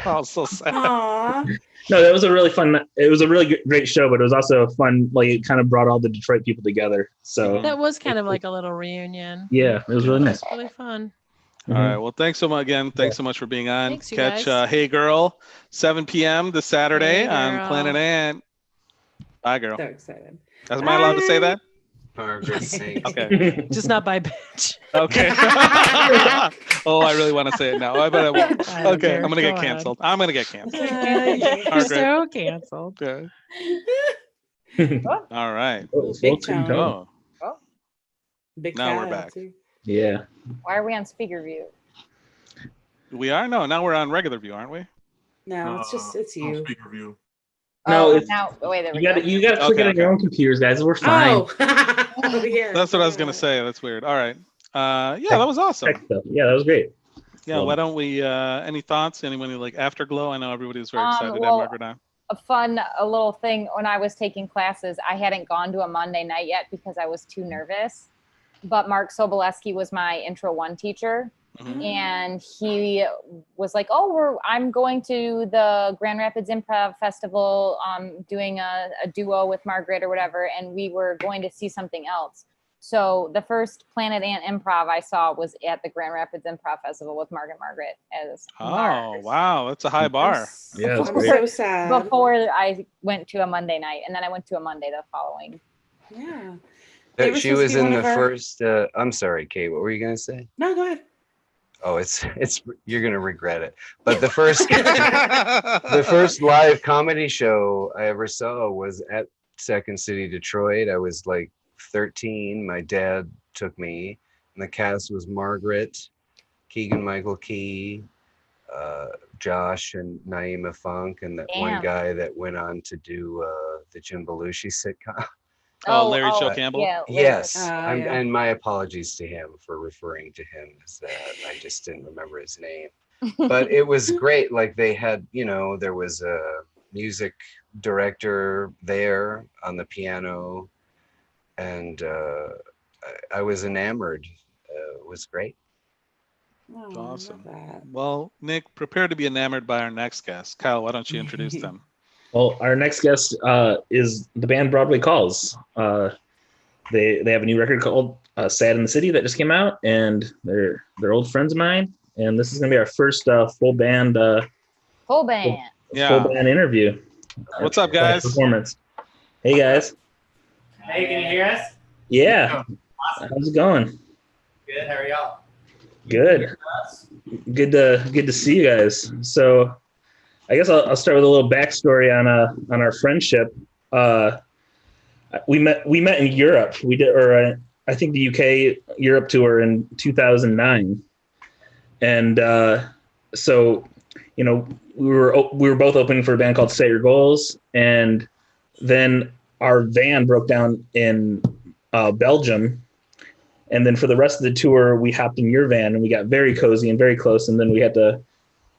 oh, so sad. Aww. No, that was a really fun. It was a really great show, but it was also fun. Like it kind of brought all the Detroit people together. So that was kind of like a little reunion. Yeah, it was really nice. It was really fun. All right. Well, thanks so much again. Thanks so much for being on. Thanks, you Catch guys. Hey Gurl, 7 p.m. this Saturday on Planet Ant. Bye, girl. So excited. Am I allowed to say that? Margaret, thanks. Okay. Just not by bitch. Okay. Oh, I really want to say it now. I bet I won't. don't Okay, care. I'm gonna Go get ahead. canceled. I'm gonna get canceled. You're so canceled. Okay. All right. Big time. Oh, Big now we're fat, back. too. Yeah. Why are we on speaker view? We are now we're on regular view, aren't we? No, it's you. Speaker view. No, oh, it's, now wait, there we you go. got to click it on your own computers, guys. We're fine. Oh, yeah. That's what I was gonna say. That's weird. All right. Yeah, that was awesome. Tech stuff. Yeah, that was great. Yeah, why don't we? Any thoughts? Anyone who like Afterglow? I know everybody was very excited to have well, Margaret on. A little thing when I was taking classes, I hadn't gone to a Monday night yet because I was too nervous. But Mark Soboleski was my intro 1 teacher. And he was like, I'm going to the Grand Rapids Improv Festival, doing a duo with Margaret or whatever. And we were going to see something else. So the first Planet Ant improv I saw was at the Grand Rapids Improv Festival with Margaret as Oh, wow. That's a high bar. Yeah, that's I'm great. so sad. before I went to a Monday night. And then I went to a Monday the following. Yeah. They were She supposed to was be in one the of our- first. I'm sorry, Kate. What were you gonna say? No, go ahead. Oh, it's you're gonna regret it. But the first the first live comedy show I ever saw was at Second City, Detroit. I was like 13. My dad took me, And the cast was Margaret, Keegan-Michael Key, Josh and Naima Funk, and that one Damn. guy that went on to do the Jim Belushi sitcom. Oh, Larry Joe Campbell? Yeah, Yes, yeah. and my apologies to him for referring to him as that. I just didn't remember his name. But it was great. Like they had, there was a music director there on the piano, and I was enamored. It was great. Oh, That's I love awesome. that. Well, Nick, prepare to be enamored by our next guest. Kyle, why don't you introduce them? Well, our next guest is the band Broadway Calls. They have a new record called "Sad in the City" that just came out, and they're old friends of mine. And this is gonna be our first full band Full band. interview. What's up, guys? Performance. Hey guys. Hey, can you hear us? Yeah. Awesome. How's it going? Good. How are y'all? Good. Good to see you guys. So, I guess I'll start with a little backstory on our friendship. We met in Europe. We did, or I think the UK Europe tour in 2009, and so we were both opening for a band called Set Your Goals, and then our van broke down in Belgium. And then for the rest of the tour, we hopped in your van and we got very cozy and very close. And then we had to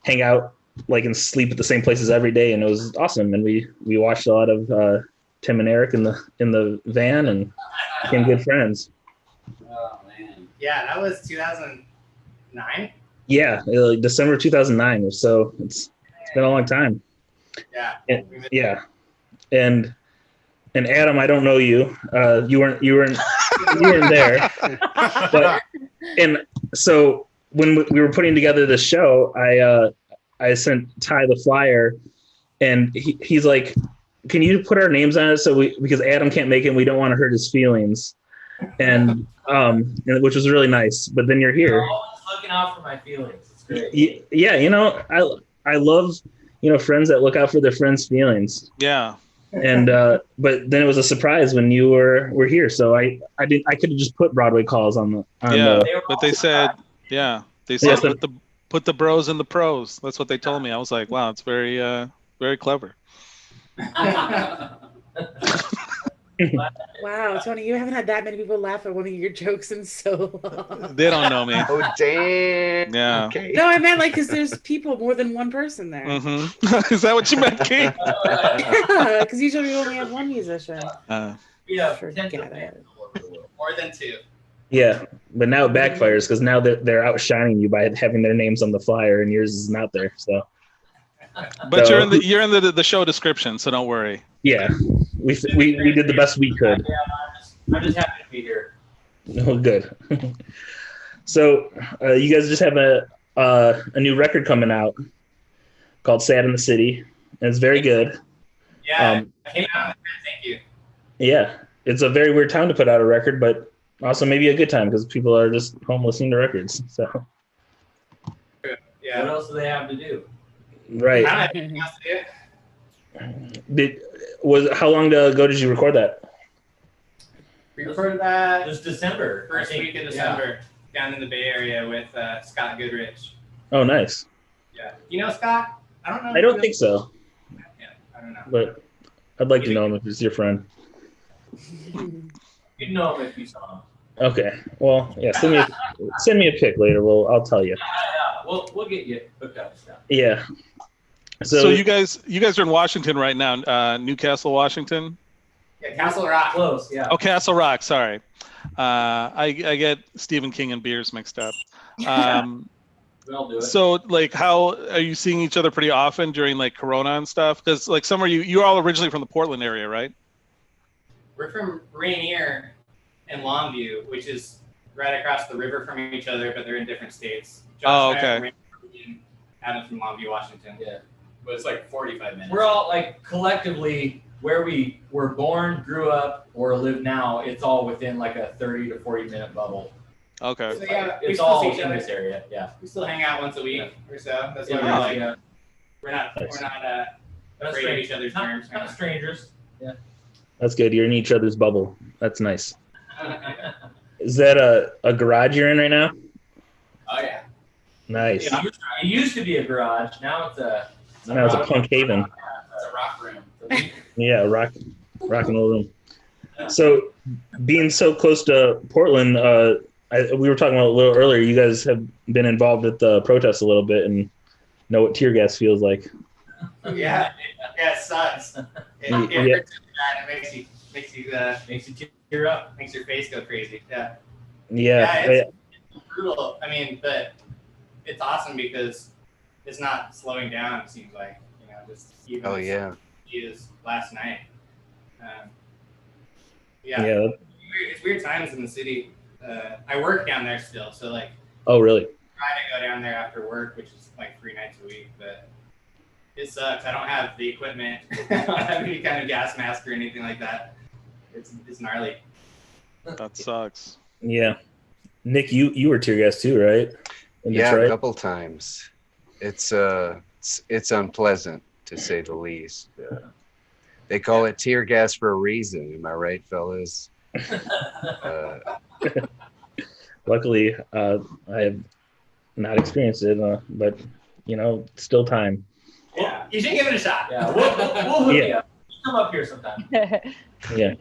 hang out and sleep at the same places every day. And it was awesome. And we watched a lot of Tim and Eric in the van and became good friends. Oh, man. Yeah, that was 2009? Yeah, December 2009. So it's been a long time. Yeah. And Adam, I don't know you. You weren't there. But and so when we were putting together the show, I sent Ty the flyer, and he's like, "Can you put our names on it because Adam can't make it, and we don't want to hurt his feelings." And which was really nice. But then you're here. You're always looking out for my feelings. It's great. Yeah, I love friends that look out for their friends' feelings. Yeah. And but then it was a surprise when you were here, so I could have just put Broadway Calls on but they said put the bros in the pros. That's what they told me. I was like, wow, it's very very clever. Wow, Tony, you haven't had that many people laugh at one of your jokes in so long. They don't know me. Oh, damn. Yeah. Okay. No, I meant because there's people, more than one person there. Mm-hmm. Is that what you meant, Kate? Yeah, because usually we only have one musician. Yeah, Forget it. more than two. Yeah, but now it backfires because now they're outshining you by having their names on the flyer and yours is not there. So, but you're in the show description, so don't worry. Yeah, we did the best we could. Yeah, I'm just happy to be here. Oh, good. So you guys just have a new record coming out called "Sad in the City," and it's very good. Yeah, I came out. Thank you. Yeah, it's a very weird time to put out a record, but also maybe a good time because people are just home listening to records. So, Yeah. What else do they have to do? Right. I don't have anything else to do. How long ago did you record that? We recorded that. It was December. First week of December, down in the Bay Area with Scott Goodrich. Oh, nice. Yeah. You know Scott? I don't know. I don't think so, Yeah, I don't know. but I'd like to know him if he's your friend. You'd know him if you saw him. Okay. Well, yeah. Send me a pic later. I'll tell you. Yeah. We'll get you hooked up and stuff. Yeah. So you guys are in Washington right now, Newcastle, Washington. Yeah, Castle Rock. Close, yeah. Oh, Castle Rock. Sorry, I get Stephen King and beers mixed up. We'll do it. So, how are you seeing each other pretty often during Corona and stuff? Because Summer, you're all originally from the Portland area, right? We're from Rainier and Longview, which is right across the river from each other, but they're in different states. Josh and I are from Rainier, Adam from Longview, Washington. Yeah. But it's 45 minutes. We're all collectively where we were born, grew up, or live now. It's all within a 30 to 40 minute bubble. Okay. So yeah, we It's still all see each in other. this area. Yeah. We still hang out once a week or so. That's why Yeah. we're not afraid of each other's terms. Not strangers. That's good. You're in each other's bubble. That's nice. Is that a garage you're in right now? Oh yeah. Nice. It used to be a garage. Now it's a punk haven. It's a rock room. Yeah, rock and roll room. So, being so close to Portland, we were talking about a little earlier. You guys have been involved with the protests a little bit and know what tear gas feels like. Yeah, it sucks. It hurts really bad. It makes you tear up. Makes your face go crazy. Yeah. It's brutal. I mean, but it's awesome because it's not slowing down. It seems like just even. Oh yeah. Is last night. It's weird times in the city. I work down there still, so like. Oh really? Try to go down there after work, which is like 3 nights a week, but it sucks. I don't have the equipment. I don't have any kind of gas mask or anything like that. It's gnarly. That sucks. Yeah, Nick, you were tear gas too, right? A couple times. It's unpleasant to say the least. They call it tear gas for a reason. Am I right, fellas? Luckily, I have not experienced it, but still time. Yeah, you should give it a shot. Yeah, we'll hook you up. Come up here sometime. Yeah.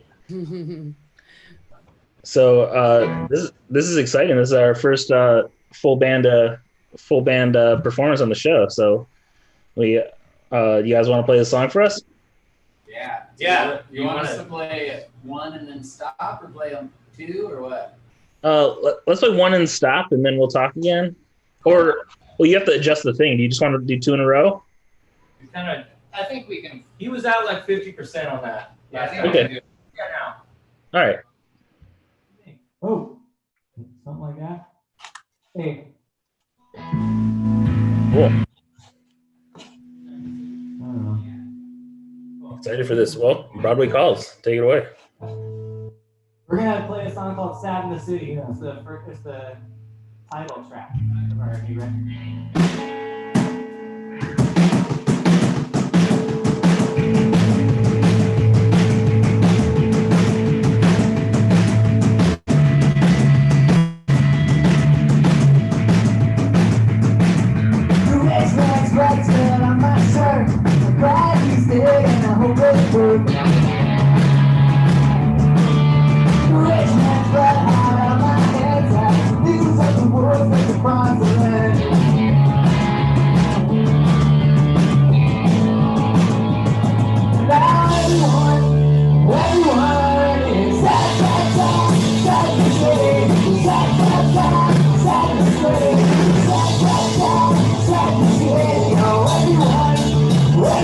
So this is exciting. This is our first full band performance on the show. So you guys want to play the song for us? Yeah. You want us to play one and then stop, or play them 2, or what? Let's play one and stop, and then we'll talk again. Or you have to adjust the thing. Do you just want to do 2 in a row? I think we can. He was out like 50% on that. Yeah, I think we can do it. Yeah, now. All right. Oh, something like that. Hey. Cool. Excited for this. Well, Broadway Calls. Take it away. We're gonna play a song called "Sad in the City." It's the title track of our new record.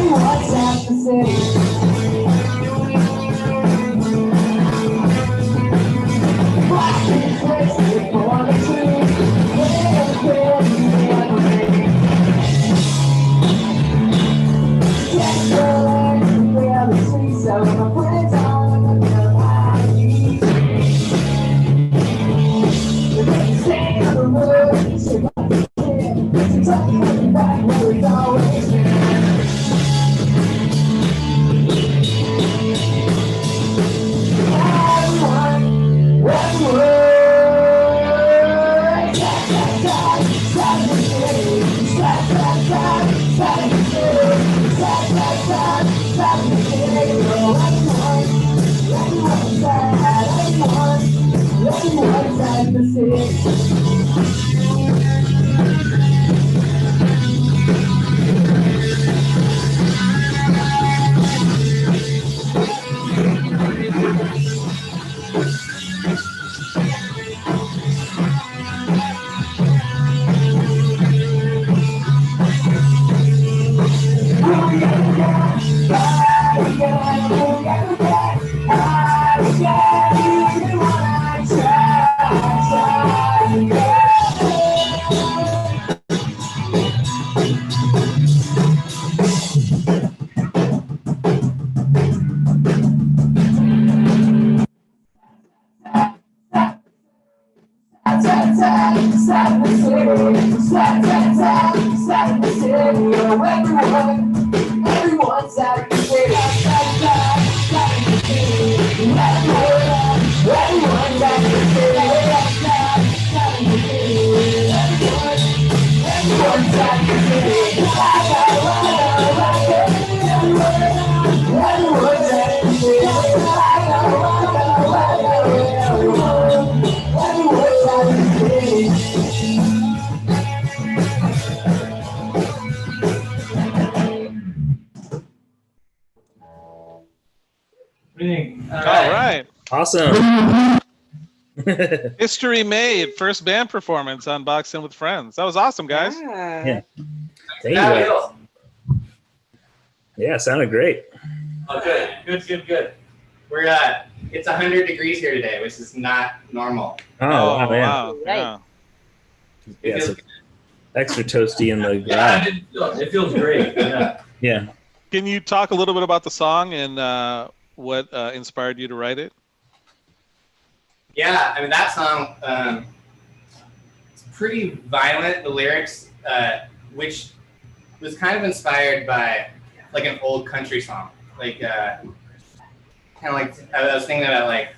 Everyone's at the city. do you think? All right. Awesome. History made. First band performance on Box In with Friends. That was awesome, guys. Yeah. Thank Yeah, you. Yeah, sounded great. Oh, good. We're it's 100 degrees here today, which is not normal. Oh, wow, man. Wow. Yeah. Yeah, so extra toasty in the Yeah, garage. it feels great. Yeah. Yeah. Can you talk a little bit about the song and what inspired you to write it? Yeah, I mean that song, it's pretty violent. The lyrics, which was kind of inspired by like an old country song, like kind of like I was thinking about like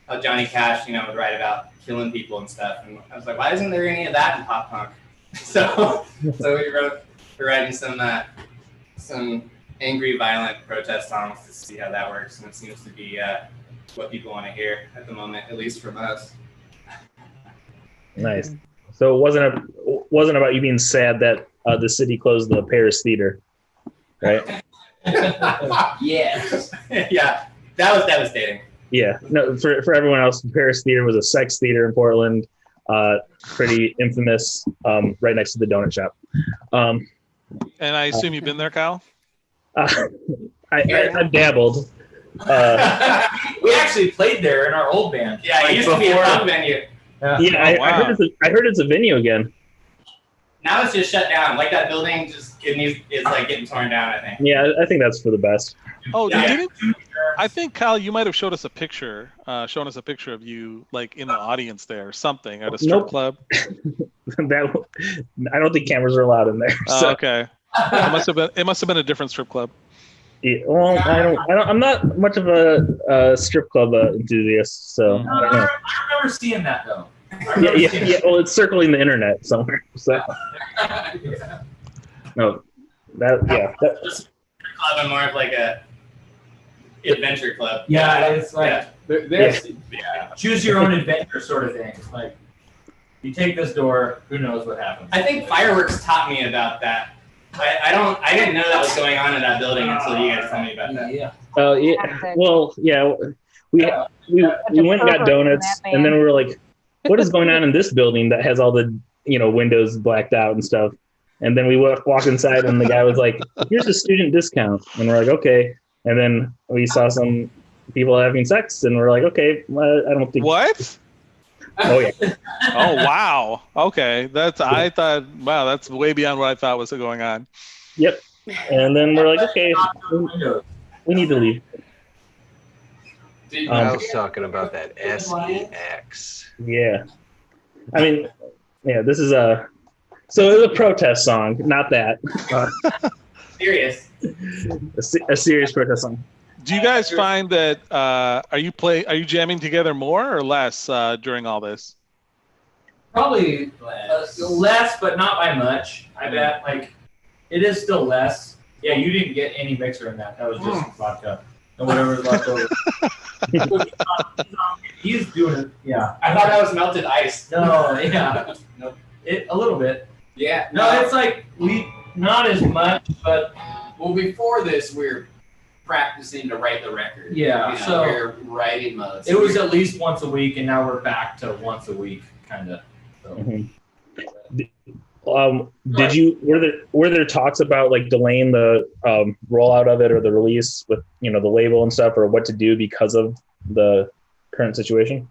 how Johnny Cash, would write about killing people and stuff, and I was like, why isn't there any of that in pop punk? So we're writing some angry, violent protest songs to see how that works, and it seems to be what people want to hear at the moment, at least from us. Nice. So it wasn't about you being sad that the city closed the Paris Theater, right? Yes. Yeah, that was devastating. Yeah. No, for everyone else, Paris Theater was a sex theater in Portland, pretty infamous, right next to the donut shop. And I assume you've been there, Kyle? I dabbled. We actually played there in our old band. Yeah, it used to be a punk venue. Yeah, wow. I heard it's a venue again. Now it's just shut down. Like that building it's like getting torn down, I think. Yeah, I think that's for the best. Oh, Yeah. I think, Kyle, you might have showed us a picture, shown us a picture of you like in the audience there or something at a strip Nope. club. I don't think cameras are allowed in there. So. Okay. It must have been a different strip club. Yeah, well, I'm not much of a strip club enthusiast, so I don't know. I remember seeing that though. Yeah. Well, it's circling the internet somewhere. So no, Just club and more of like a adventure club. Yeah, it's like there's choose your own adventure sort of thing. Like you take this door, who knows what happens. I think fireworks taught me about that. I didn't know that was going on in that building until you guys told me about that. Yeah. Oh yeah. Well, yeah. We went and got donuts, and then we were like, "What is going on in this building that has all the windows blacked out and stuff?" And then we walk inside, and the guy was like, "Here's a student discount," and we're like, "Okay." And then we saw some people having sex, and we're like, "Okay, I don't think." What? Oh yeah. Oh wow. Okay. I thought, wow, that's way beyond what I thought was going on. Yep. And then we're like, okay, we need to leave. I was talking about that SEX. Yeah. I mean, yeah, this is so it was a protest song, not that. Serious. A serious protest song. Do you guys find that are you jamming together more or less during all this? Probably less, but not by much. I bet like it is still less. Yeah, you didn't get any mixer in that. That was just vodka and whatever's left over. He's doing it. Yeah. I thought that was melted ice. No, yeah. Nope. A little bit. Yeah. No, it's like not as much, but Well, before this, we were practicing to write the record. Yeah, so we were writing mode. It was at least once a week, and now we're back to once a week, kind of. So. Were there talks about like delaying the rollout of it or the release with the label and stuff, or what to do because of the current situation?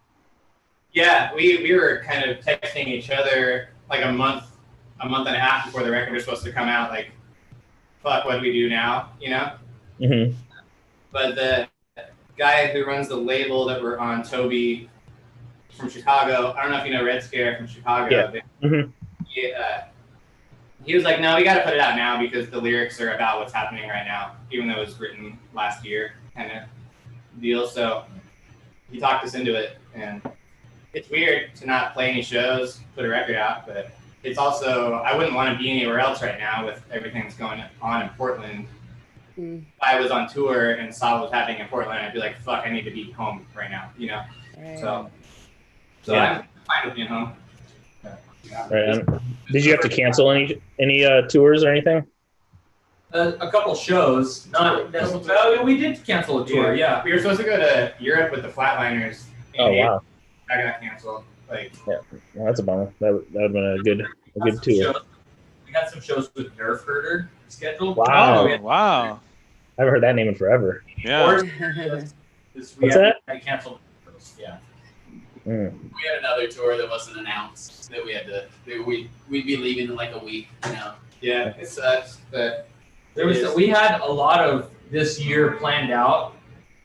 Yeah, we were kind of texting each other like a month and a half before the record was supposed to come out. Like, fuck, what do we do now? Mm-hmm. But the guy who runs the label that we're on, Toby from Chicago, I don't know if you know Red Scare from Chicago. Yeah. But Mm-hmm. He was like, no, we got to put it out now because the lyrics are about what's happening right now, even though it was written last year kind of deal. So he talked us into it, and it's weird to not play any shows, put a record out, but it's also, I wouldn't want to be anywhere else right now with everything that's going on in Portland. If I was on tour and saw what was happening in Portland, I'd be like, fuck, I need to be home right now, Right. So yeah, I'm fine with being home. Right. Did you have to cancel any tours or anything? A couple shows. Not necessarily. We did cancel a tour. Yeah. We were supposed to go to Europe with the Flatliners. Oh wow. That got canceled. Like. Yeah, well, that's a bummer. That would have been a good tour. We got some shows with Nerf Herder scheduled. Wow. Oh, wow. I haven't heard that name in forever. Yeah. What's that? I canceled. Yeah. Mm. We had another tour that wasn't announced that we had to. We'd be leaving in like a week. You know. Yeah, it sucks, but We had a lot of this year planned out,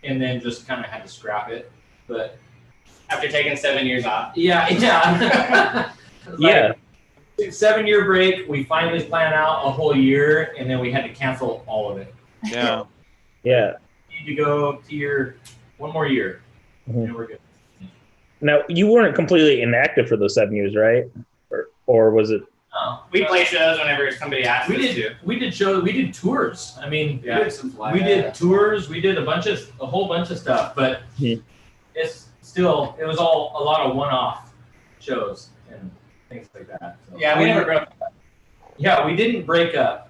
and then just kind of had to scrap it. But after taking 7 years off. Yeah. Yeah. 7-year break. We finally plan out a whole year, and then we had to cancel all of it. Yeah. Yeah. Need to go to one more year, and we're good. Now, you weren't completely inactive for those 7 years, right? Or was it? We play shows whenever somebody asks us to. We did shows. We did tours. I mean, we did tours. We did a whole bunch of stuff. But it's still, it was all a lot of one-off shows and things like that. So. Yeah, we never broke up. Yeah, we didn't break up.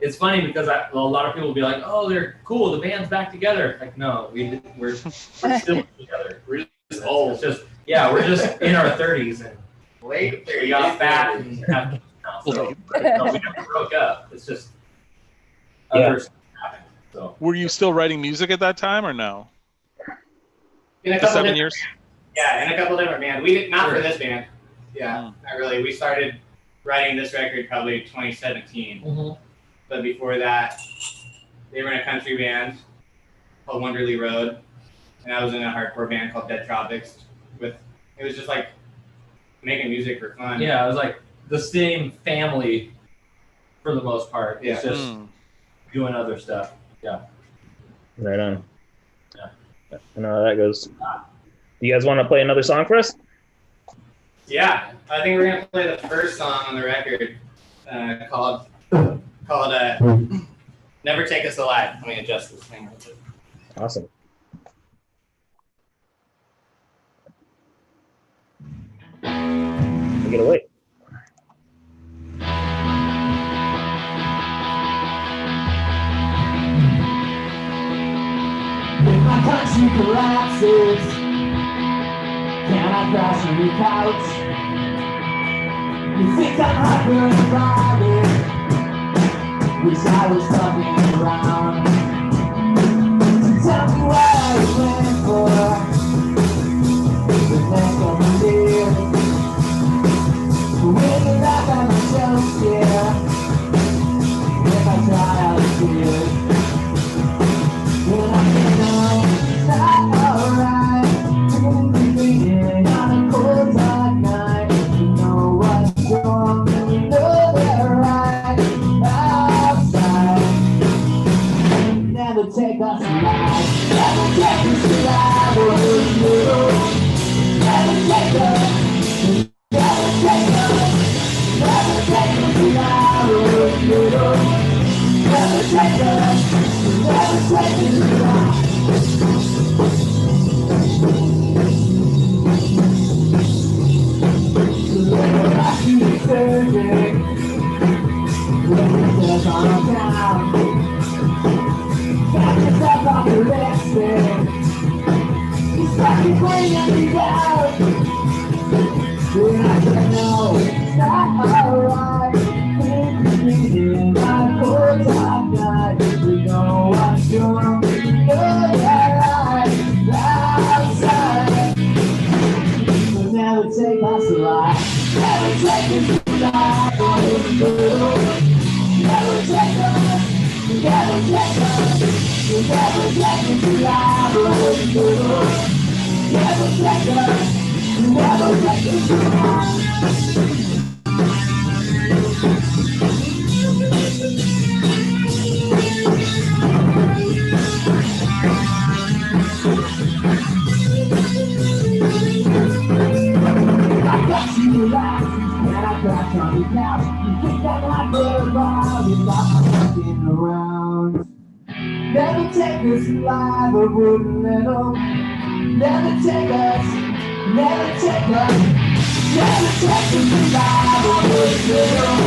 It's funny because a lot of people will be like, "Oh, they're cool. The band's back together." Like, no, we're still together. We're just old. It's just we're just in our 30s and we got fat and have kids now. So no, we never broke up. It's just other stuff happened. So Were you still writing music at that time or no? In a The couple 7 different years? bands. Yeah, in a couple different bands. We did not for this band. Yeah, not really. We started writing this record probably 2017. Mm-hmm. But before that, they were in a country band called Wonderly Road, and I was in a hardcore band called Dead Tropics. It was just like making music for fun. yeah, it was like the same family for the most part. Yeah. It's just doing other stuff. Yeah. Right on. Yeah. I know how that goes. You guys want to play another song for us? Yeah, I think we're gonna play the first song on the record called "Never Take Us Alive." Let me adjust this thing. Awesome. Take it away. When my country collapses, can I crash on your couch? You think I'm hyper-invited? Wish I was coming around. So tell me what I went for. The next of the year. When you laugh at myself, yeah. If I try out of fear. When I know it's not alright, feeling bleeding on a cold dark night. You know what's wrong and you know they're right outside. Never take us alive, never take us alive. Never take us, never take us, never take us alive. Never take us, never take us alive. When I see you surging, when it says on down, got yourself off the resting. It's like you're bringing me down. When I say no, it's not alright. In my cold dark night, we know what's wrong, we know that right outside. But never take us alive, never take us alive. Never take us, never take us, never take us alive. Never take us, never take us alive. I got you relaxed, and I crash on your couch. You think I'm not there around, you're not fucking around. Never take us alive, I wouldn't let them. Never take us, never take us. Never take us alive, I wouldn't let them.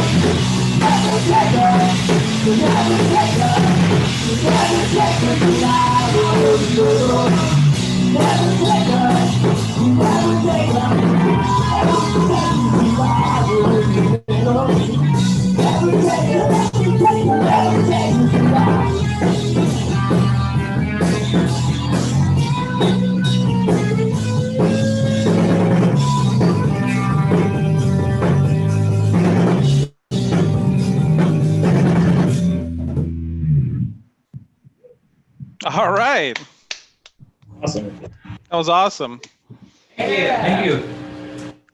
Never take us. All right. Awesome. That was awesome. Thank you.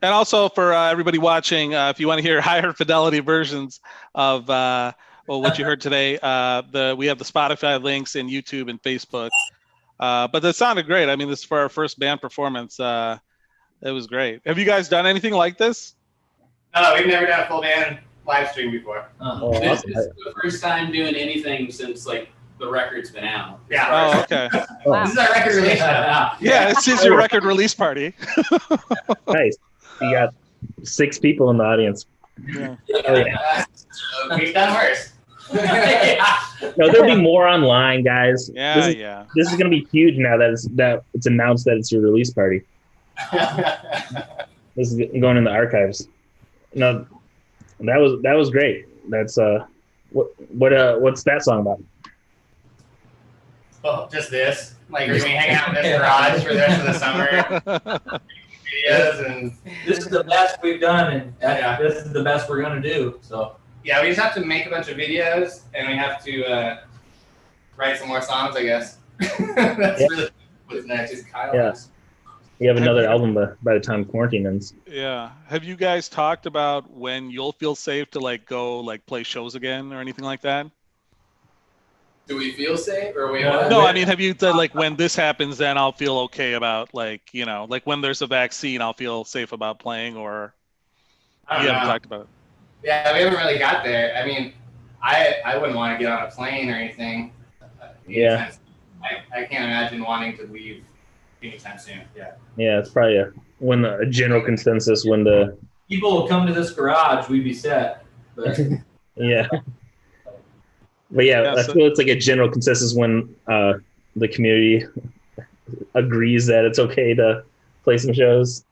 And also for everybody watching, if you want to hear higher fidelity versions of what you heard today, we have the Spotify links and YouTube and Facebook. But that sounded great. I mean, this is for our first band performance. It was great. Have you guys done anything like this? No, we've never done a full band live stream before. This is the first time doing anything since like the record's been out. Yeah. Oh, okay. This is our record release. Yeah, this is your record release party. Nice. You got 6 people in the audience. Yeah. Oh, yeah. We've done worse. No, there'll be more online, guys. Yeah, This is gonna be huge now that it's announced that it's your release party. This is going in the archives. No, that was great. That's what's that song about? Well, just this. Like, we're gonna hang out in this garage for the rest of the summer. Videos and This is the best we've done, and this is the best we're gonna do. So yeah, we just have to make a bunch of videos, and we have to write some more songs, I guess. That's really what's next. Is Kyle? Yeah. You have another album by the time quarantine ends. Yeah. Have you guys talked about when you'll feel safe to like go like play shows again or anything like that? Do we feel safe or we? No, I mean, have you said like when this happens, then I'll feel okay about like, you know, like when there's a vaccine, I'll feel safe about playing, or I you don't haven't know. talked about it? Yeah, we haven't really got there. I mean, I wouldn't want to get on a plane or anything. Yeah. I can't imagine wanting to leave anytime soon. Yeah. Yeah, it's probably a general consensus when the people will come to this garage, we'd be set. But yeah. But yeah, I feel it's like a general consensus when the community agrees that it's okay to play some shows.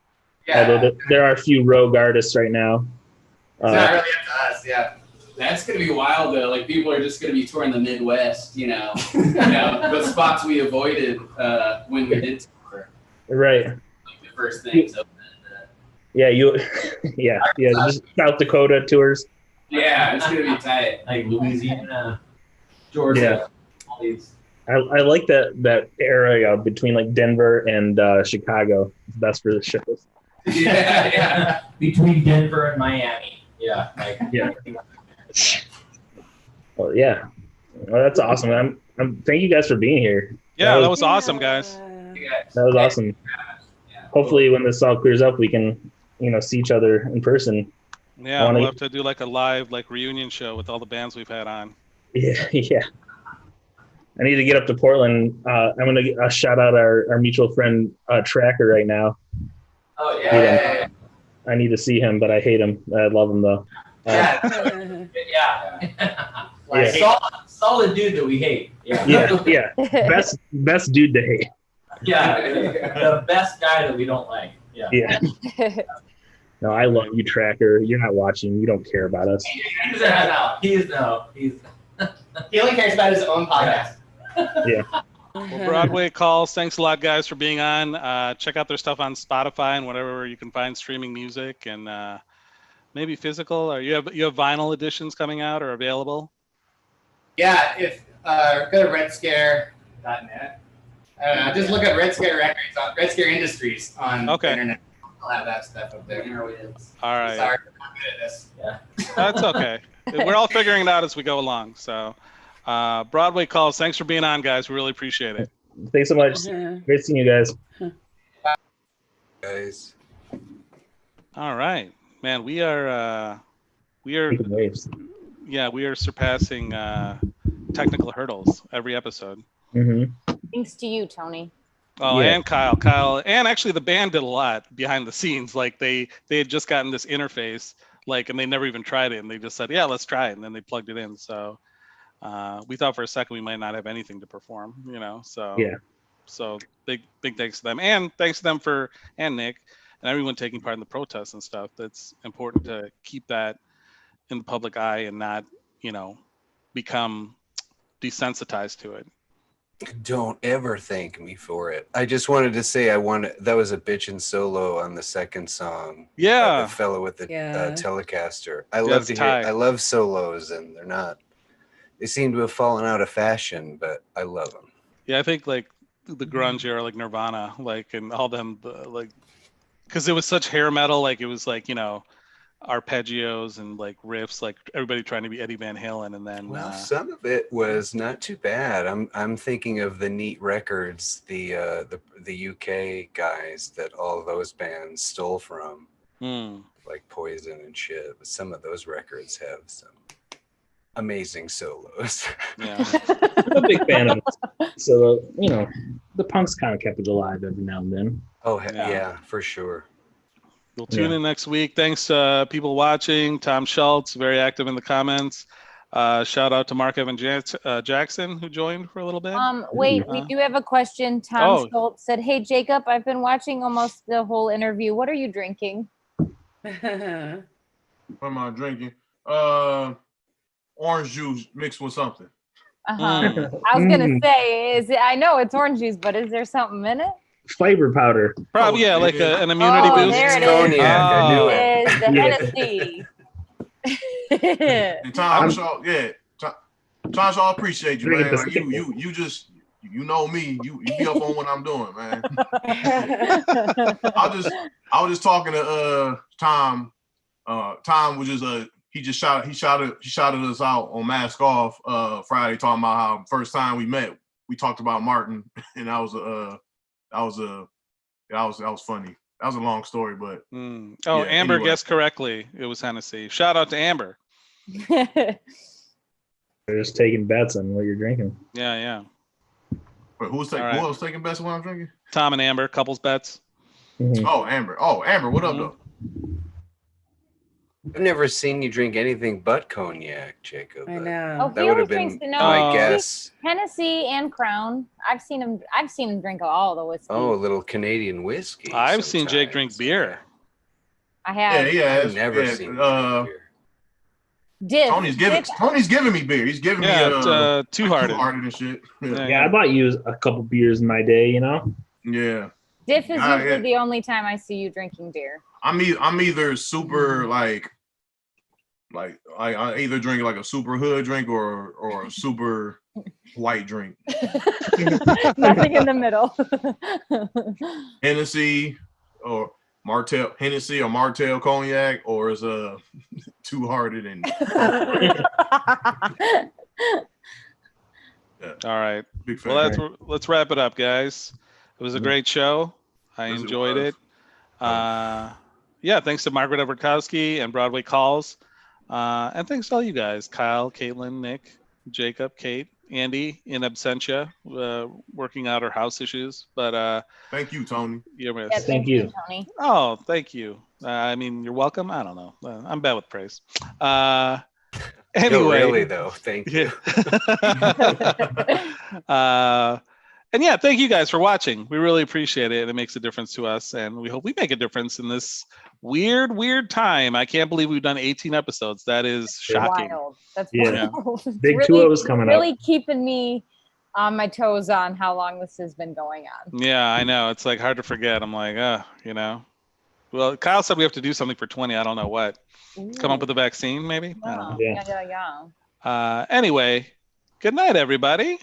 Yeah. Although there are a few rogue artists right now. It's not really up to us, yeah. That's gonna be wild though. Like people are just gonna be touring the Midwest, you know, the spots we avoided when we did tour. Right. Like the first things open. Yeah, just South Dakota tours. Yeah, it's gonna be tight. Like Louisiana, Georgia, Yeah. all these. I like that area between like Denver and Chicago. It's best for the shows. Yeah. Between Denver and Miami. Yeah. Yeah. Well, yeah. Well, that's awesome. I'm thank you guys for being here. Yeah, that was awesome, guys. That was awesome. Hopefully, when this all clears up, we can, see each other in person. Yeah, we'll have to do like a live reunion show with all the bands we've had on. Yeah. I need to get up to Portland. I'm gonna shout out our mutual friend Tracker right now. Oh yeah. I need to see him, but I hate him. I love him though. Yeah. Yeah. Solid dude that we hate. Yeah. Best dude to hate. Yeah. The best guy that we don't like. Yeah. No, I love you, Tracker. You're not watching. You don't care about us. He only cares about his own podcast. Yeah. Well, Broadway Calls, thanks a lot, guys, for being on. Check out their stuff on Spotify and whatever you can find streaming music, and maybe physical. Or you have vinyl editions coming out or available? Yeah, if go to redscare.net. Just look up Red Scare Records on Red Scare Industries on the internet. I'll have that stuff up there. All right. Sorry, I'm not good at this. Yeah. That's okay. We're all figuring it out as we go along. So, Broadway Calls, thanks for being on, guys. We really appreciate it. Thanks so much. Great seeing you guys. Guys. All right, man. We are waves. Yeah, we are surpassing technical hurdles every episode. Mm-hmm. Thanks to you, Tony. Oh, Yeah. and Kyle, and actually the band did a lot behind the scenes. Like they had just gotten this interface, and they never even tried it, and they just said, "Yeah, let's try it," and then they plugged it in. So, We thought for a second we might not have anything to perform, you know. So Yeah. So big thanks to them, and thanks to them and Nick and everyone taking part in the protests and stuff. That's important to keep that in the public eye and not, you know, become desensitized to it. Don't ever thank me for it. I just wanted to say that was a bitchin' solo on the second song. Yeah. The fellow with the Telecaster. I love solos, and they seem to have fallen out of fashion, but I love them. Yeah, I think like the grunge era, like Nirvana, like, and all them, like, because it was such hair metal, like it was like, you know, arpeggios and like riffs, like everybody trying to be Eddie Van Halen, and then some of it was not too bad. I'm thinking of the Neat Records, the UK guys that all those bands stole from, like Poison and shit. But some of those records have some amazing solos. Yeah. I'm a big fan of it. So, you know, the punks kind of kept it alive every now and then. Oh, yeah, for sure. We'll tune in next week. Thanks to people watching. Tom Schultz, very active in the comments. Shout out to Mark Evan Jackson, who joined for a little bit. Wait, we do have a question. Tom Schultz said, "Hey, Jacob, I've been watching almost the whole interview. What are you drinking?" What am I drinking? Orange juice mixed with something. I was gonna say, I know it's orange juice, but is there something in it? Flavor powder. Probably, yeah, like an immunity boost. There it is. Cognac, I knew it. It is the Hennessy. And Tom Shaw, Tom Shaw, appreciate you, man. Like, you just, you know me. You be up on what I'm doing, man. I was just talking to Tom. Tom was just he shouted us out on Mask Off Friday, talking about how first time we met, we talked about Martin, and that was funny. That was a long story, but Amber anyway. Guessed correctly. It was Hennessy. Shout out to Amber. They're just taking bets on what you're drinking. Yeah. But who else taking bets on what I'm drinking? Tom and Amber, couples bets. Mm-hmm. Oh, Amber, what up though? I've never seen you drink anything but cognac, Jacob. I know. Oh, that would have been my guess. Hennessy and Crown. I've seen him drink all the whiskey. Oh, a little Canadian whiskey. I've seen Jake drink beer. I have. Yeah. I've never seen beer. Tony's giving me beer. He's giving me Two Hearted and shit. Yeah, I bought you a couple beers in my day, you know. Yeah. Diff is usually the only time I see you drinking beer. I'm either super like I either drink like a super hood drink or a super white drink. Nothing in the middle. Hennessy or Martell cognac, or is Two Hearted and All right. Well, let's wrap it up, guys. It was a great show. I enjoyed it. Thanks to Margaret Edwartowski and Broadway Calls. And thanks to all you guys, Kyle, Caitlin, Nick, Jacob, Kate, Andy, in absentia, working out her house issues. But thank you, Tony. Thank you, Tony. Oh, thank you. I mean, you're welcome. I don't know. I'm bad with praise. Anyway, no, really though. Thank you. And thank you guys for watching. We really appreciate it. It makes a difference to us, and we hope we make a difference in this weird time. I can't believe we've done 18 episodes. That is shocking. Wild. That's wild. Big really, 2-0 coming really up. Keeping me on my toes on how long this has been going on. Yeah, I know. It's like hard to forget. I'm like, Well, Kyle said we have to do something for 20. I don't know what. Ooh. Come up with a vaccine, maybe? Yeah. Anyway, good night, everybody.